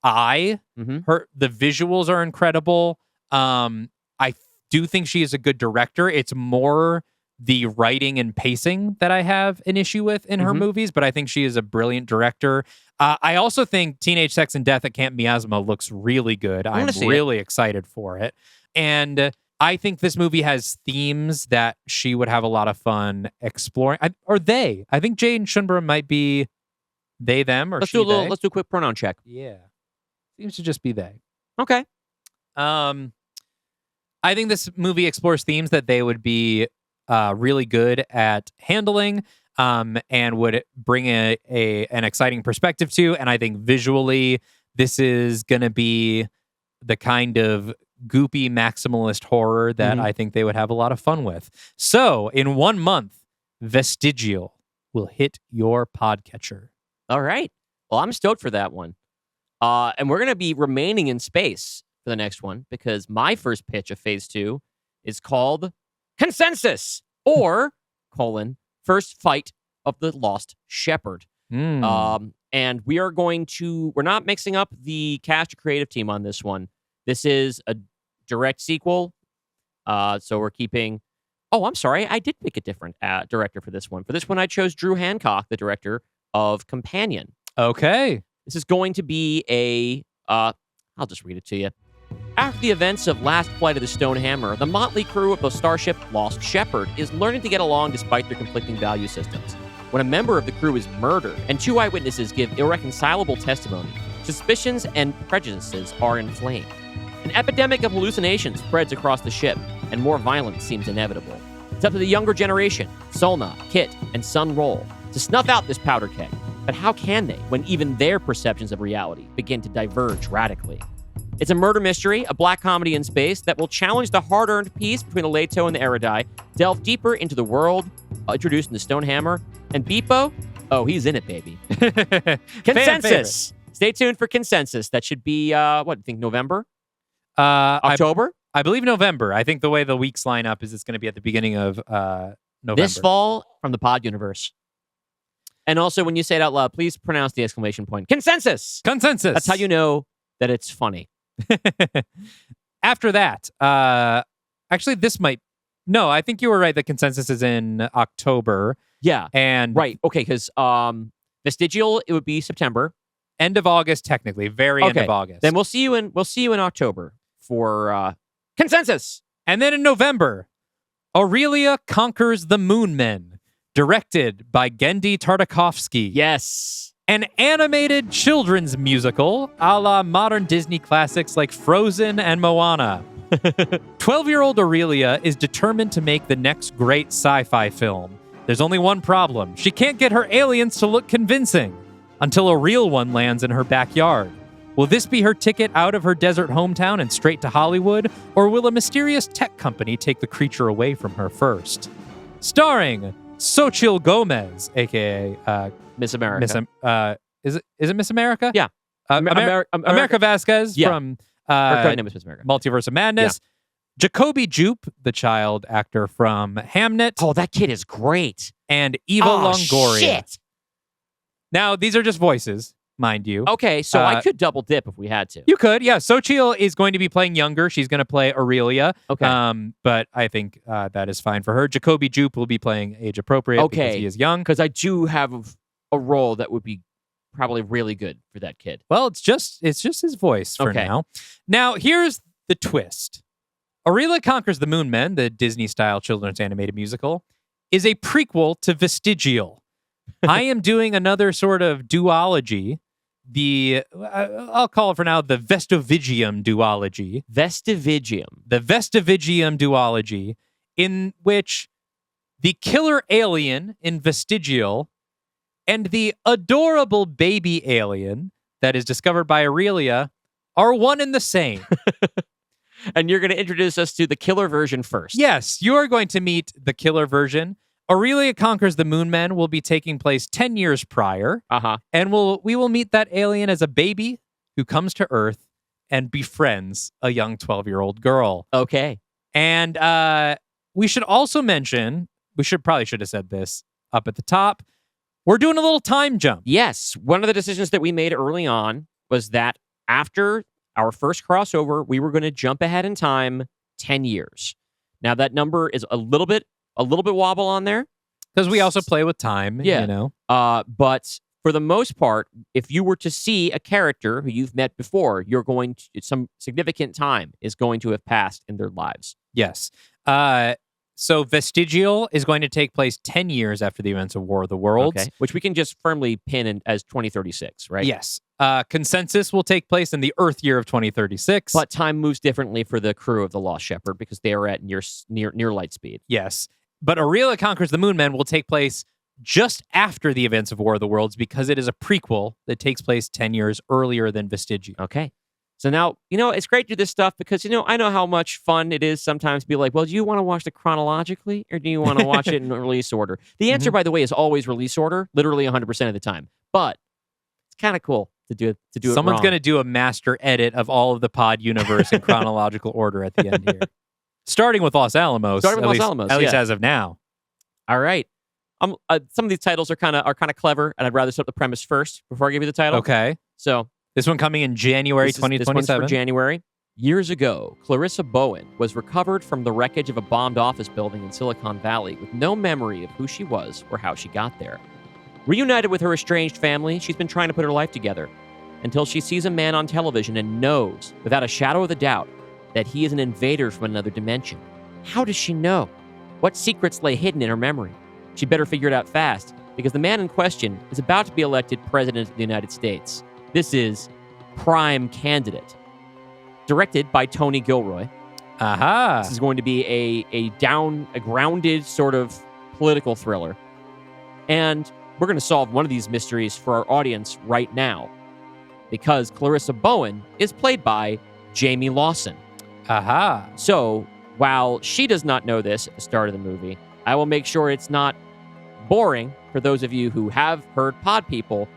S2: eye. The visuals are incredible. I do think she is a good director. It's more the writing and pacing that I have an issue with in her movies, but I think she is a brilliant director. I also think Teenage Sex and Death at Camp Miasma looks really good. I'm really excited for it. And I think this movie has themes that she would have a lot of fun exploring. I think Jane Schoenbrunn might be they, them, or
S1: let's
S2: she, they.
S1: Let's do a quick pronoun check.
S2: Yeah. Seems to just be they.
S1: Okay.
S2: I think this movie explores themes that they would be really good at handling. and would bring an exciting perspective to. And I think visually, this is going to be the kind of goopy maximalist horror that I think they would have a lot of fun with. So in 1 month, Vestigial will hit your podcatcher.
S1: All right. Well, I'm stoked for that one. And we're going to be remaining in space for the next one because my first pitch of Phase 2 is called Consensus or, First Fight of the Lost Shepherd. And we're not mixing up the cast or creative team on this one. This is a direct sequel. So we're keeping... Oh, I'm sorry. I did pick a different director for this one. For this one, I chose Drew Hancock, the director of Companion.
S2: Okay.
S1: This is going to be I'll just read it to you. After the events of Last Flight of the Stone Hammer, the motley crew of the starship Lost Shepherd is learning to get along despite their conflicting value systems. When a member of the crew is murdered and 2 eyewitnesses give irreconcilable testimony, suspicions and prejudices are inflamed. An epidemic of hallucinations spreads across the ship, and more violence seems inevitable. It's up to the younger generation, Solna, Kit, and Sun Roll, to snuff out this powder keg. But how can they when even their perceptions of reality begin to diverge radically? It's a murder mystery, a black comedy in space that will challenge the hard-earned peace between the Leto and the Erudite, delve deeper into the world introduced in the Stonehammer, and Beepo, oh, he's in it, baby. Consensus! Stay tuned for Consensus. That should be, what do you think, November? October?
S2: I believe November. I think the way the weeks line up is it's going to be at the beginning of November.
S1: This fall from the Pod Universe. And also, when you say it out loud, please pronounce the exclamation point. Consensus!
S2: Consensus!
S1: That's how you know that it's funny.
S2: After that, actually, this might... No, I think you were right. The Consensus is in October.
S1: Yeah.
S2: And
S1: right. Okay, because Vestigial, it would be September.
S2: End of August, technically. Very end of August.
S1: Then we'll see you in October for Consensus.
S2: And then in November, Aurelia Conquers the Moon Men, directed by Gendy Tartakovsky.
S1: Yes.
S2: An animated children's musical a la modern Disney classics like Frozen and Moana. 12-year-old Aurelia is determined to make the next great sci-fi film. There's only one problem. She can't get her aliens to look convincing until a real one lands in her backyard. Will this be her ticket out of her desert hometown and straight to Hollywood, or will a mysterious tech company take the creature away from her first? Starring Xochitl Gomez, a.k.a.
S1: Miss America.
S2: Is it Miss America?
S1: Yeah.
S2: America Vasquez from
S1: her code name is Miss America.
S2: Multiverse of Madness. Yeah. Jacoby Jupe, the child actor from Hamnet.
S1: Oh, that kid is great.
S2: And Eva Longoria.
S1: Shit.
S2: Now, these are just voices, mind you.
S1: Okay, so I could double dip if we had to.
S2: You could, yeah. Xochitl is going to be playing younger. She's going to play Aurelia.
S1: Okay.
S2: But I think that is fine for her. Jacoby Jupe will be playing age appropriate because he is young.
S1: Because I do have a role that would be probably really good for that kid.
S2: Well, it's just his voice for now. Now, here's the twist. Aurelia Conquers the Moon Men, the Disney-style children's animated musical, is a prequel to Vestigial. I am doing another sort of duology. I'll call it for now the Vestivigium duology.
S1: Vestivigium.
S2: The Vestivigium duology, in which the killer alien in Vestigial and the adorable baby alien that is discovered by Aurelia are one and the same.
S1: And you're going to introduce us to the killer version first.
S2: Yes, you are going to meet the killer version. Aurelia Conquers the Moon Men will be taking place 10 years prior. And we will meet that alien as a baby who comes to Earth and befriends a young 12-year-old girl.
S1: Okay.
S2: And we should also mention, probably should have said this up at the top, we're doing a little time jump.
S1: Yes. One of the decisions that we made early on was that after our first crossover, we were going to jump ahead in time 10 years. Now, that number is a little bit wobble on there.
S2: Because we also play with time,
S1: yeah.
S2: You know.
S1: But for the most part, if you were to see a character who you've met before, some significant time is going to have passed in their lives.
S2: Yes. So Vestigial is going to take place 10 years after the events of War of the Worlds.
S1: Okay. Which we can just firmly pin in as 2036, right?
S2: Yes. Consensus will take place in the Earth year of 2036.
S1: But time moves differently for the crew of the Lost Shepherd because they are at near light speed.
S2: Yes. But Aurelia Conquers the Moon Men will take place just after the events of War of the Worlds because it is a prequel that takes place 10 years earlier than Vestigio.
S1: Okay. So now, it's great to do this stuff because, I know how much fun it is sometimes to be like, well, do you want to watch it chronologically or do you want to watch it in release order? The answer, by the way, is always release order, literally 100% of the time. But it's kind of cool to do it
S2: Someone's
S1: wrong.
S2: going to do a master edit of all of the pod universe in chronological order at the end here. Starting with Los Alamos. At least as of now.
S1: All right. Some of these titles are kind of clever, and I'd rather set up the premise first before I give you the title.
S2: Okay.
S1: So
S2: this one coming in January 2027.
S1: This one's for January. Years ago, Clarissa Bowen was recovered from the wreckage of a bombed office building in Silicon Valley with no memory of who she was or how she got there. Reunited with her estranged family, she's been trying to put her life together until she sees a man on television and knows, without a shadow of a doubt, that he is an invader from another dimension. How does she know? What secrets lay hidden in her memory? She'd better figure it out fast, because the man in question is about to be elected president of the United States. This is Prime Candidate. Directed by Tony Gilroy.
S2: Aha!
S1: This is going to be a grounded sort of political thriller. And we're going to solve one of these mysteries for our audience right now, because Clarissa Bowen is played by Jamie Lawson.
S2: Aha!
S1: So, while she does not know this at the start of the movie, I will make sure it's not boring for those of you who have heard Pod People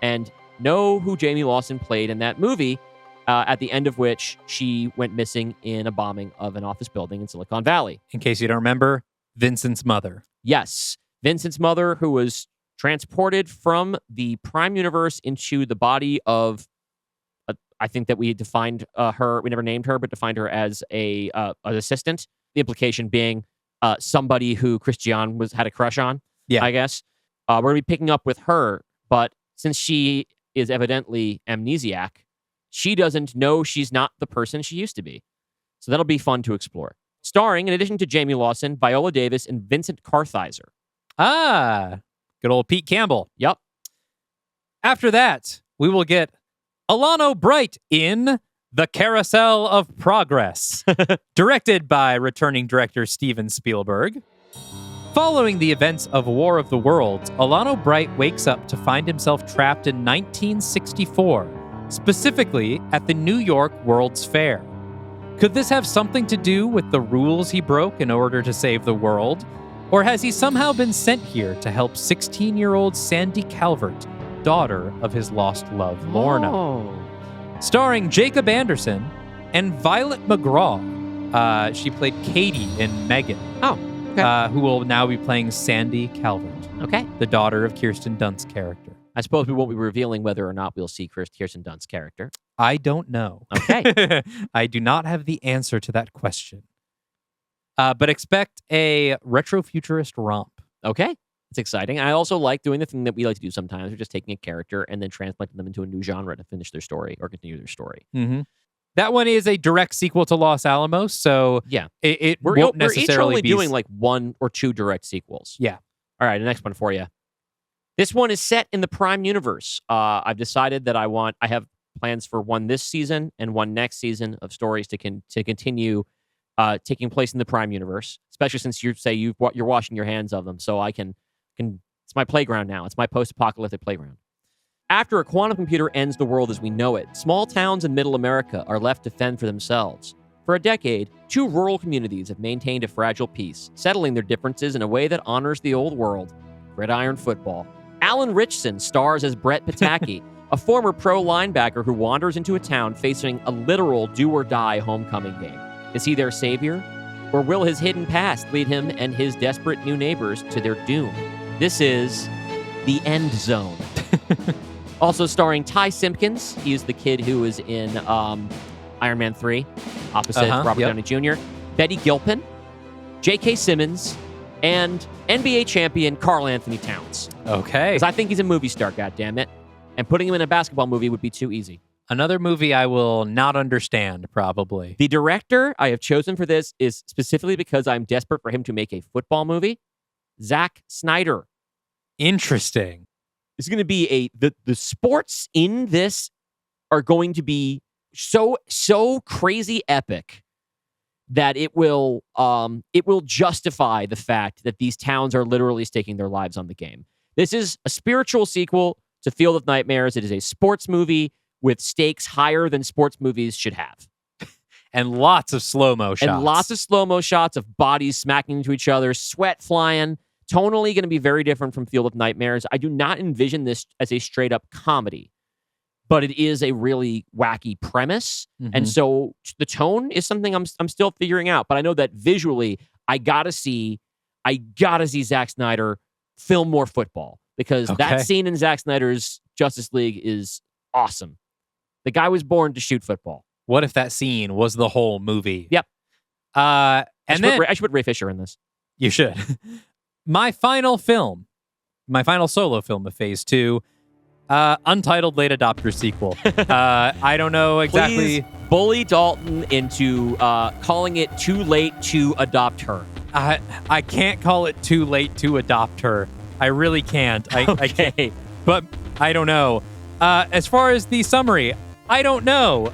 S1: and know who Jamie Lawson played in that movie, at the end of which she went missing in a bombing of an office building in Silicon Valley.
S2: In case you don't remember, Vincent's mother.
S1: Yes, Vincent's mother, who was transported from the Prime Universe into the body of, I think that we defined her, we never named her, but defined her as an assistant. The implication being somebody who Christian had a crush on, I guess. We're going to be picking up with her, but since she is evidently amnesiac, she doesn't know she's not the person she used to be. So that'll be fun to explore. Starring, in addition to Jamie Lawson, Viola Davis and Vincent Kartheiser.
S2: Ah, good old Pete Campbell.
S1: Yep.
S2: After that, we will get Alano Bright in The Carousel of Progress, directed by returning director Steven Spielberg. Following the events of War of the Worlds, Alano Bright wakes up to find himself trapped in 1964, specifically at the New York World's Fair. Could this have something to do with the rules he broke in order to save the world? Or has he somehow been sent here to help 16-year-old Sandy Calvert, daughter of his lost love, Lorna?
S1: Oh.
S2: Starring Jacob Anderson and Violet McGraw. She played Katie in Megan.
S1: Oh, okay.
S2: Who will now be playing Sandy Calvert.
S1: Okay.
S2: The daughter of Kirsten Dunst's character.
S1: I suppose we won't be revealing whether or not we'll see Kirsten Dunst's character.
S2: I don't know.
S1: Okay.
S2: I do not have the answer to that question. But expect a retro-futurist romp.
S1: Okay. It's exciting. I also like doing the thing that we like to do sometimes. We're just taking a character and then transplanting them into a new genre to finish their story or continue their story.
S2: Mm-hmm. That one is a direct sequel to Los Alamos, so
S1: yeah,
S2: we're
S1: each only doing like one or two direct sequels.
S2: Yeah.
S1: All right, the next one for you. This one is set in the Prime Universe. I've decided that I have plans for one this season and one next season of stories to continue taking place in the Prime Universe, especially since you say you're washing your hands of them, so I can. It's my playground now. It's my post-apocalyptic playground. After a quantum computer ends the world as we know it, small towns in Middle America are left to fend for themselves. For a decade, two rural communities have maintained a fragile peace, settling their differences in a way that honors the old world, gridiron football. Alan Richson stars as Brett Pataki, a former pro linebacker who wanders into a town facing a literal do-or-die homecoming game. Is he their savior? Or will his hidden past lead him and his desperate new neighbors to their doom? This is The End Zone. Also starring Ty Simpkins. He is the kid who is in Iron Man 3, opposite Robert Downey Jr. Betty Gilpin, J.K. Simmons, and NBA champion Karl Anthony Towns.
S2: Okay.
S1: Because I think he's a movie star, goddammit. And putting him in a basketball movie would be too easy.
S2: Another movie I will not understand, probably.
S1: The director I have chosen for this is specifically because I'm desperate for him to make a football movie. Zack Snyder.
S2: Interesting.
S1: It's going to be the sports in this are going to be so crazy epic that it will justify the fact that these towns are literally staking their lives on the game. This is a spiritual sequel to Field of Nightmares. It is a sports movie with stakes higher than sports movies should have.
S2: And lots of slow-mo shots.
S1: And lots of slow-mo shots of bodies smacking into each other, sweat flying. Tonally going to be very different from Field of Nightmares. I do not envision this as a straight-up comedy, but it is a really wacky premise.
S2: Mm-hmm.
S1: And so the tone is something I'm still figuring out. But I know that visually, I gotta see Zack Snyder film more football, because that scene in Zack Snyder's Justice League is awesome. The guy was born to shoot football.
S2: What if that scene was the whole movie?
S1: Yep.
S2: I
S1: should put Ray Fisher in this.
S2: You should. My final solo film of Phase 2, untitled late adopter sequel. I don't know exactly.
S1: Please bully Dalton into calling it too late to adopt her.
S2: I can't call it too late to adopt her. I really can't. I can't. But I don't know. As far as the summary, I don't know.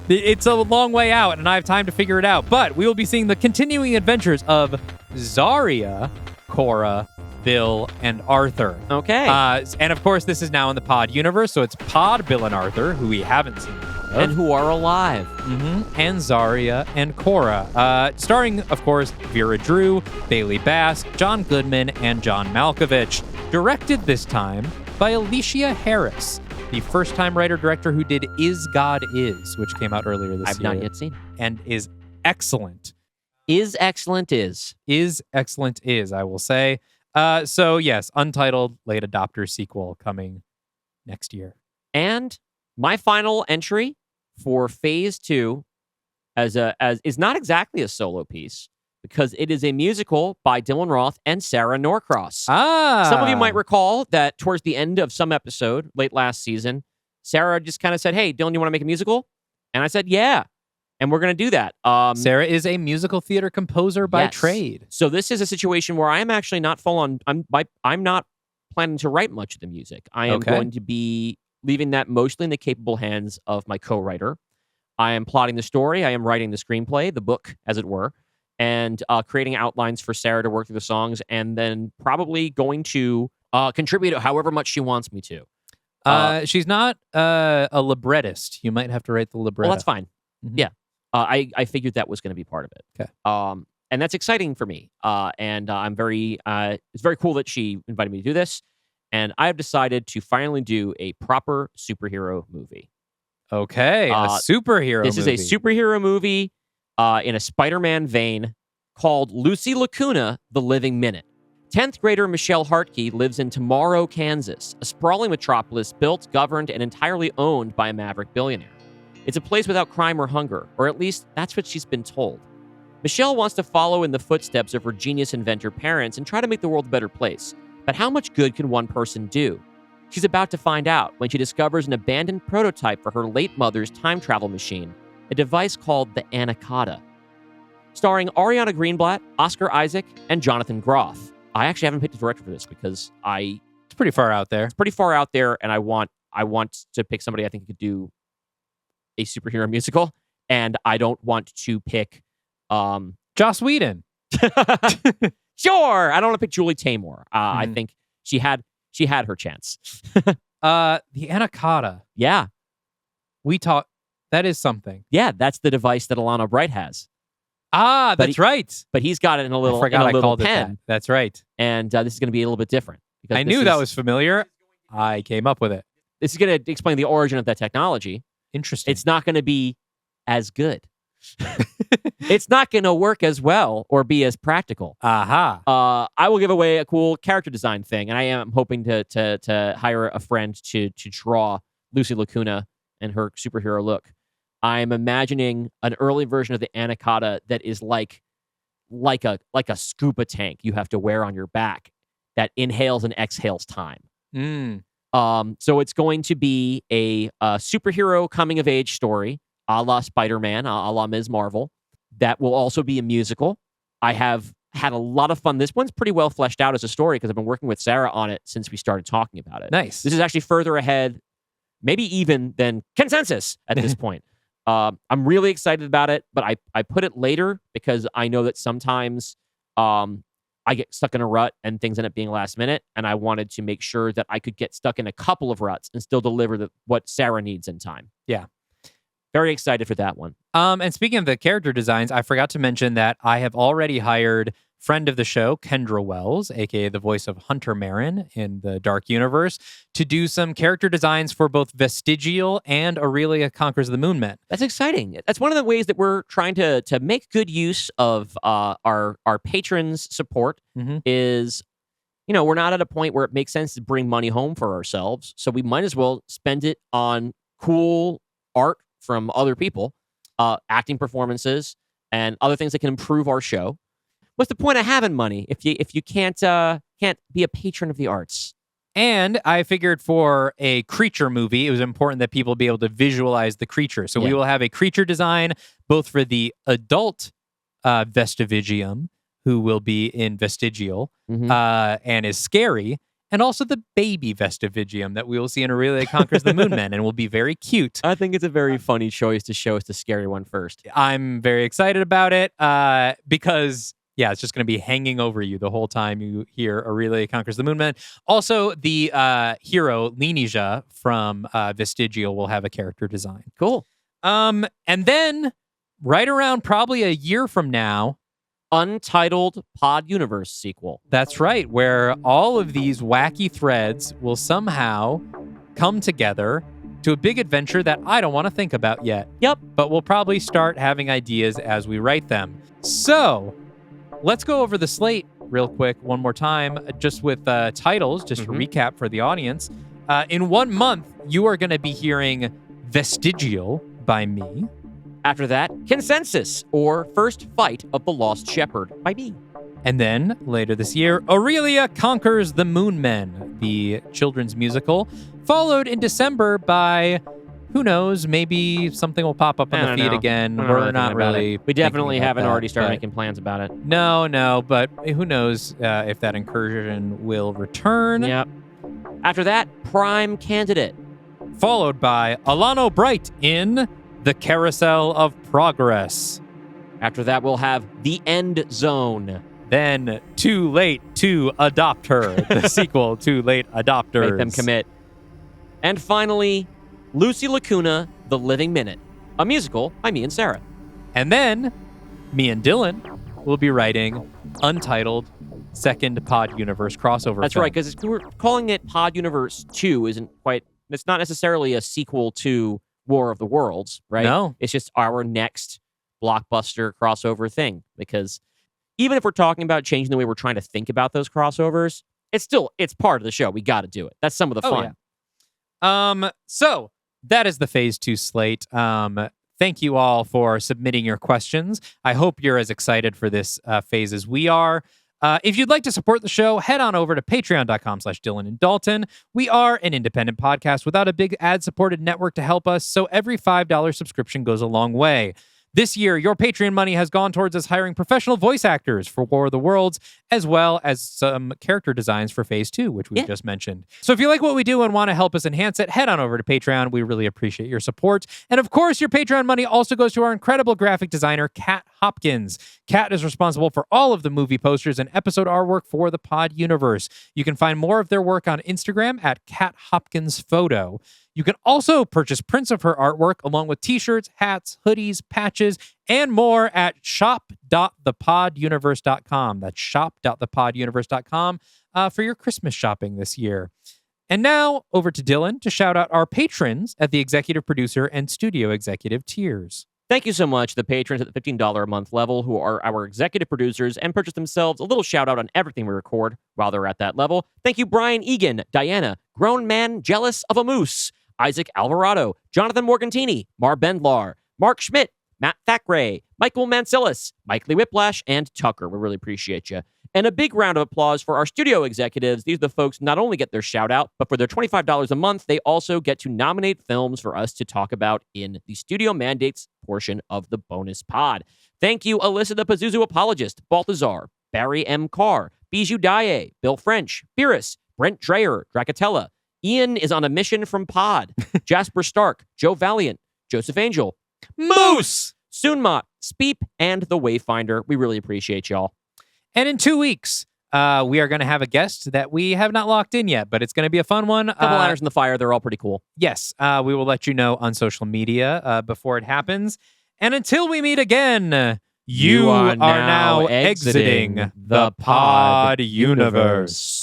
S2: It's a long way out, and I have time to figure it out. But we will be seeing the continuing adventures of Zarya, Cora, Bill, and Arthur.
S1: Okay.
S2: And of course, this is now in the Pod universe, so it's Pod, Bill, and Arthur, who we haven't seen before.
S1: And who are alive.
S2: Mm-hmm. And Zarya and Cora. Starring, of course, Vera Drew, Bailey Bass, John Goodman, and John Malkovich. Directed this time by Alicia Harris, the first-time writer-director who did Is God Is, which came out earlier this year.
S1: I've not yet seen.
S2: And is excellent.
S1: Is excellent is.
S2: Is excellent is, I will say. So, yes, untitled late adopter sequel coming next year.
S1: And my final entry for Phase 2 as is not exactly a solo piece, because it is a musical by Dylan Roth and Sarah Norcross. Some of you might recall that towards the end of some episode, late last season, Sarah just kind of said, "Hey, Dylan, you want to make a musical?" And I said, "Yeah." And we're going to do that.
S2: Sarah is a musical theater composer by trade.
S1: So this is a situation where I am actually not full on. I'm not planning to write much of the music. I am going to be leaving that mostly in the capable hands of my co-writer. I am plotting the story. I am writing the screenplay, the book, as it were, and creating outlines for Sarah to work through the songs, and then probably going to contribute however much she wants me to.
S2: She's not a librettist. You might have to write the libretto.
S1: Well, that's fine. Mm-hmm. Yeah. I figured that was going to be part of it.
S2: Okay.
S1: And that's exciting for me. And I'm very, it's very cool that she invited me to do this. And I have decided to finally do a proper superhero movie.
S2: Okay. A superhero
S1: This
S2: movie.
S1: is a superhero movie in a Spider-Man vein called Lucy Lacuna, The Living Minute. 10th grader Michelle Hartke lives in Tomorrow, Kansas, a sprawling metropolis built, governed, and entirely owned by a maverick billionaire. It's a place without crime or hunger, or at least that's what she's been told. Michelle wants to follow in the footsteps of her genius inventor parents and try to make the world a better place. But how much good can one person do? She's about to find out when she discovers an abandoned prototype for her late mother's time travel machine, a device called the Anaconda. Starring Ariana Greenblatt, Oscar Isaac, and Jonathan Groff. I actually haven't picked a director for this because
S2: It's pretty far out there.
S1: It's pretty far out there, and I want to pick somebody I think could do a superhero musical, and I don't want to pick
S2: Joss Whedon.
S1: Sure, I don't want to pick Julie Taymor. I
S2: Mhm.
S1: think she had her chance.
S2: The Anaconda.
S1: Yeah,
S2: that is something.
S1: yeah, that's the device that Alana Bright has,
S2: That's right.
S1: but he's got it in a little,
S2: I forgot I called
S1: pen,
S2: it that. That's right.
S1: and this is going to be a little bit different. Because
S2: I knew that was familiar. I came up with it.
S1: This is going to explain the origin of that technology.
S2: Interesting.
S1: It's not going to be as good. It's not going to work as well or be as practical.
S2: Aha.
S1: I will give away a cool character design thing, and I am hoping to hire a friend to draw Lucy Lacuna and her superhero look. I'm imagining an early version of the Anaconda that is like a scuba tank you have to wear on your back that inhales and exhales time. So it's going to be a superhero coming of age story, a la Spider-Man, a la Ms. Marvel. That will also be a musical. I have had a lot of fun. This one's pretty well fleshed out as a story because I've been working with Sarah on it since we started talking about it.
S2: Nice.
S1: This is actually further ahead, maybe even than consensus at this point. I'm really excited about it, but I put it later because I know that sometimes I get stuck in a rut and things end up being last minute, and I wanted to make sure that I could get stuck in a couple of ruts and still deliver what Sarah needs in time.
S2: Yeah.
S1: Very excited for that one.
S2: And speaking of the character designs, I forgot to mention that I have already hired friend of the show, Kendra Wells, aka the voice of Hunter Marin in the Dark Universe, to do some character designs for both Vestigial and Aurelia Conquers the Moon Men.
S1: That's exciting. That's one of the ways that we're trying to make good use of our patrons' support. Is, we're not at a point where it makes sense to bring money home for ourselves, so we might as well spend it on cool art from other people, acting performances, and other things that can improve our show. What's the point of having money if you can't be a patron of the arts?
S2: And I figured for a creature movie, it was important that people be able to visualize the creature. So we will have a creature design both for the adult Vestivigium, who will be in Vestigial and is scary, and also the baby Vestivigium that we will see in Aurelia Conquers the Moon Men and will be very cute.
S1: I think it's a very funny choice to show us the scary one first.
S2: I'm very excited about it because... yeah, it's just going to be hanging over you the whole time you hear Aurelia Conquers the Moon Men. Also, the hero, Linija from Vestigial, will have a character design.
S1: Cool.
S2: And then, right around probably a year from now,
S1: Untitled Pod Universe sequel.
S2: That's right, where all of these wacky threads will somehow come together to a big adventure that I don't want to think about yet.
S1: Yep.
S2: But we'll probably start having ideas as we write them. So... let's go over the slate real quick one more time, just with titles, just to recap for the audience. In 1 month, you are going to be hearing Vestigial by me.
S1: After that, Consensus, or First Fight of the Lost Shepherd by me.
S2: And then, later this year, Aurelia Conquers the Moon Men, the children's musical, followed in December by... who knows? Maybe something will pop up on the feed again. We're not really.
S1: We definitely haven't already started making plans about it.
S2: No, but who knows if that incursion will return.
S1: Yep. After that, Prime Candidate.
S2: Followed by Alano Bright in The Carousel of Progress.
S1: After that, we'll have The End Zone.
S2: Then Too Late to Adopt Her, the sequel, Too Late Adopters.
S1: Make them commit. And finally, Lucy Lacuna, The Living Minute, a musical by me and Sarah.
S2: And then, me and Dylan will be writing Untitled Second Pod Universe crossover.
S1: That's
S2: film.
S1: right, because we're calling it Pod Universe 2 it's not necessarily a sequel to War of the Worlds, right?
S2: No.
S1: It's just our next blockbuster crossover thing, because even if we're talking about changing the way we're trying to think about those crossovers, it's part of the show. We got to do it. That's some of the fun.
S2: Yeah. So that is the Phase 2 slate. Thank you all for submitting your questions. I hope you're as excited for this phase as we are. If you'd like to support the show, head on over to patreon.com/Dylan and Dalton. We are an independent podcast without a big ad-supported network to help us, so every $5 subscription goes a long way. This year, your Patreon money has gone towards us hiring professional voice actors for War of the Worlds, as well as some character designs for Phase 2, which we just mentioned. So if you like what we do and want to help us enhance it, head on over to Patreon. We really appreciate your support. And of course, your Patreon money also goes to our incredible graphic designer, Kat Hopkins. Kat is responsible for all of the movie posters and episode artwork for the Pod Universe. You can find more of their work on Instagram at Kat Hopkins Photo. You can also purchase prints of her artwork along with t-shirts, hats, hoodies, patches, and more at shop.thepoduniverse.com. That's shop.thepoduniverse.com for your Christmas shopping this year. And now over to Dylan to shout out our patrons at the executive producer and studio executive tiers.
S1: Thank you so much, the patrons at the $15 a month level who are our executive producers and purchase themselves a little shout out on everything we record while they're at that level. Thank you, Brian Egan, Diana, Grown Man Jealous of a Moose, Isaac Alvarado, Jonathan Morgantini, Mar Bendlar, Mark Schmidt, Matt Thackeray, Michael Mancilis, Mike Lee Whiplash, and Tucker. We really appreciate you. And a big round of applause for our studio executives. These are the folks who not only get their shout out, but for their $25 a month, they also get to nominate films for us to talk about in the studio mandates portion of the bonus pod. Thank you, Alyssa the Pazuzu Apologist, Balthazar, Barry M. Carr, Bijou Daye, Bill French, Beerus, Brent Dreyer, Dracatella, Ian is on a mission from Pod, Jasper Stark, Joe Valiant, Joseph Angel,
S2: Moose!
S1: Sunma, Speep, and The Wayfinder. We really appreciate y'all.
S2: And in 2 weeks, we are going to have a guest that we have not locked in yet, but it's going to be a fun one.
S1: A couple irons in the fire. They're all pretty cool.
S2: Yes, we will let you know on social media before it happens. And until we meet again, you are now exiting the pod universe.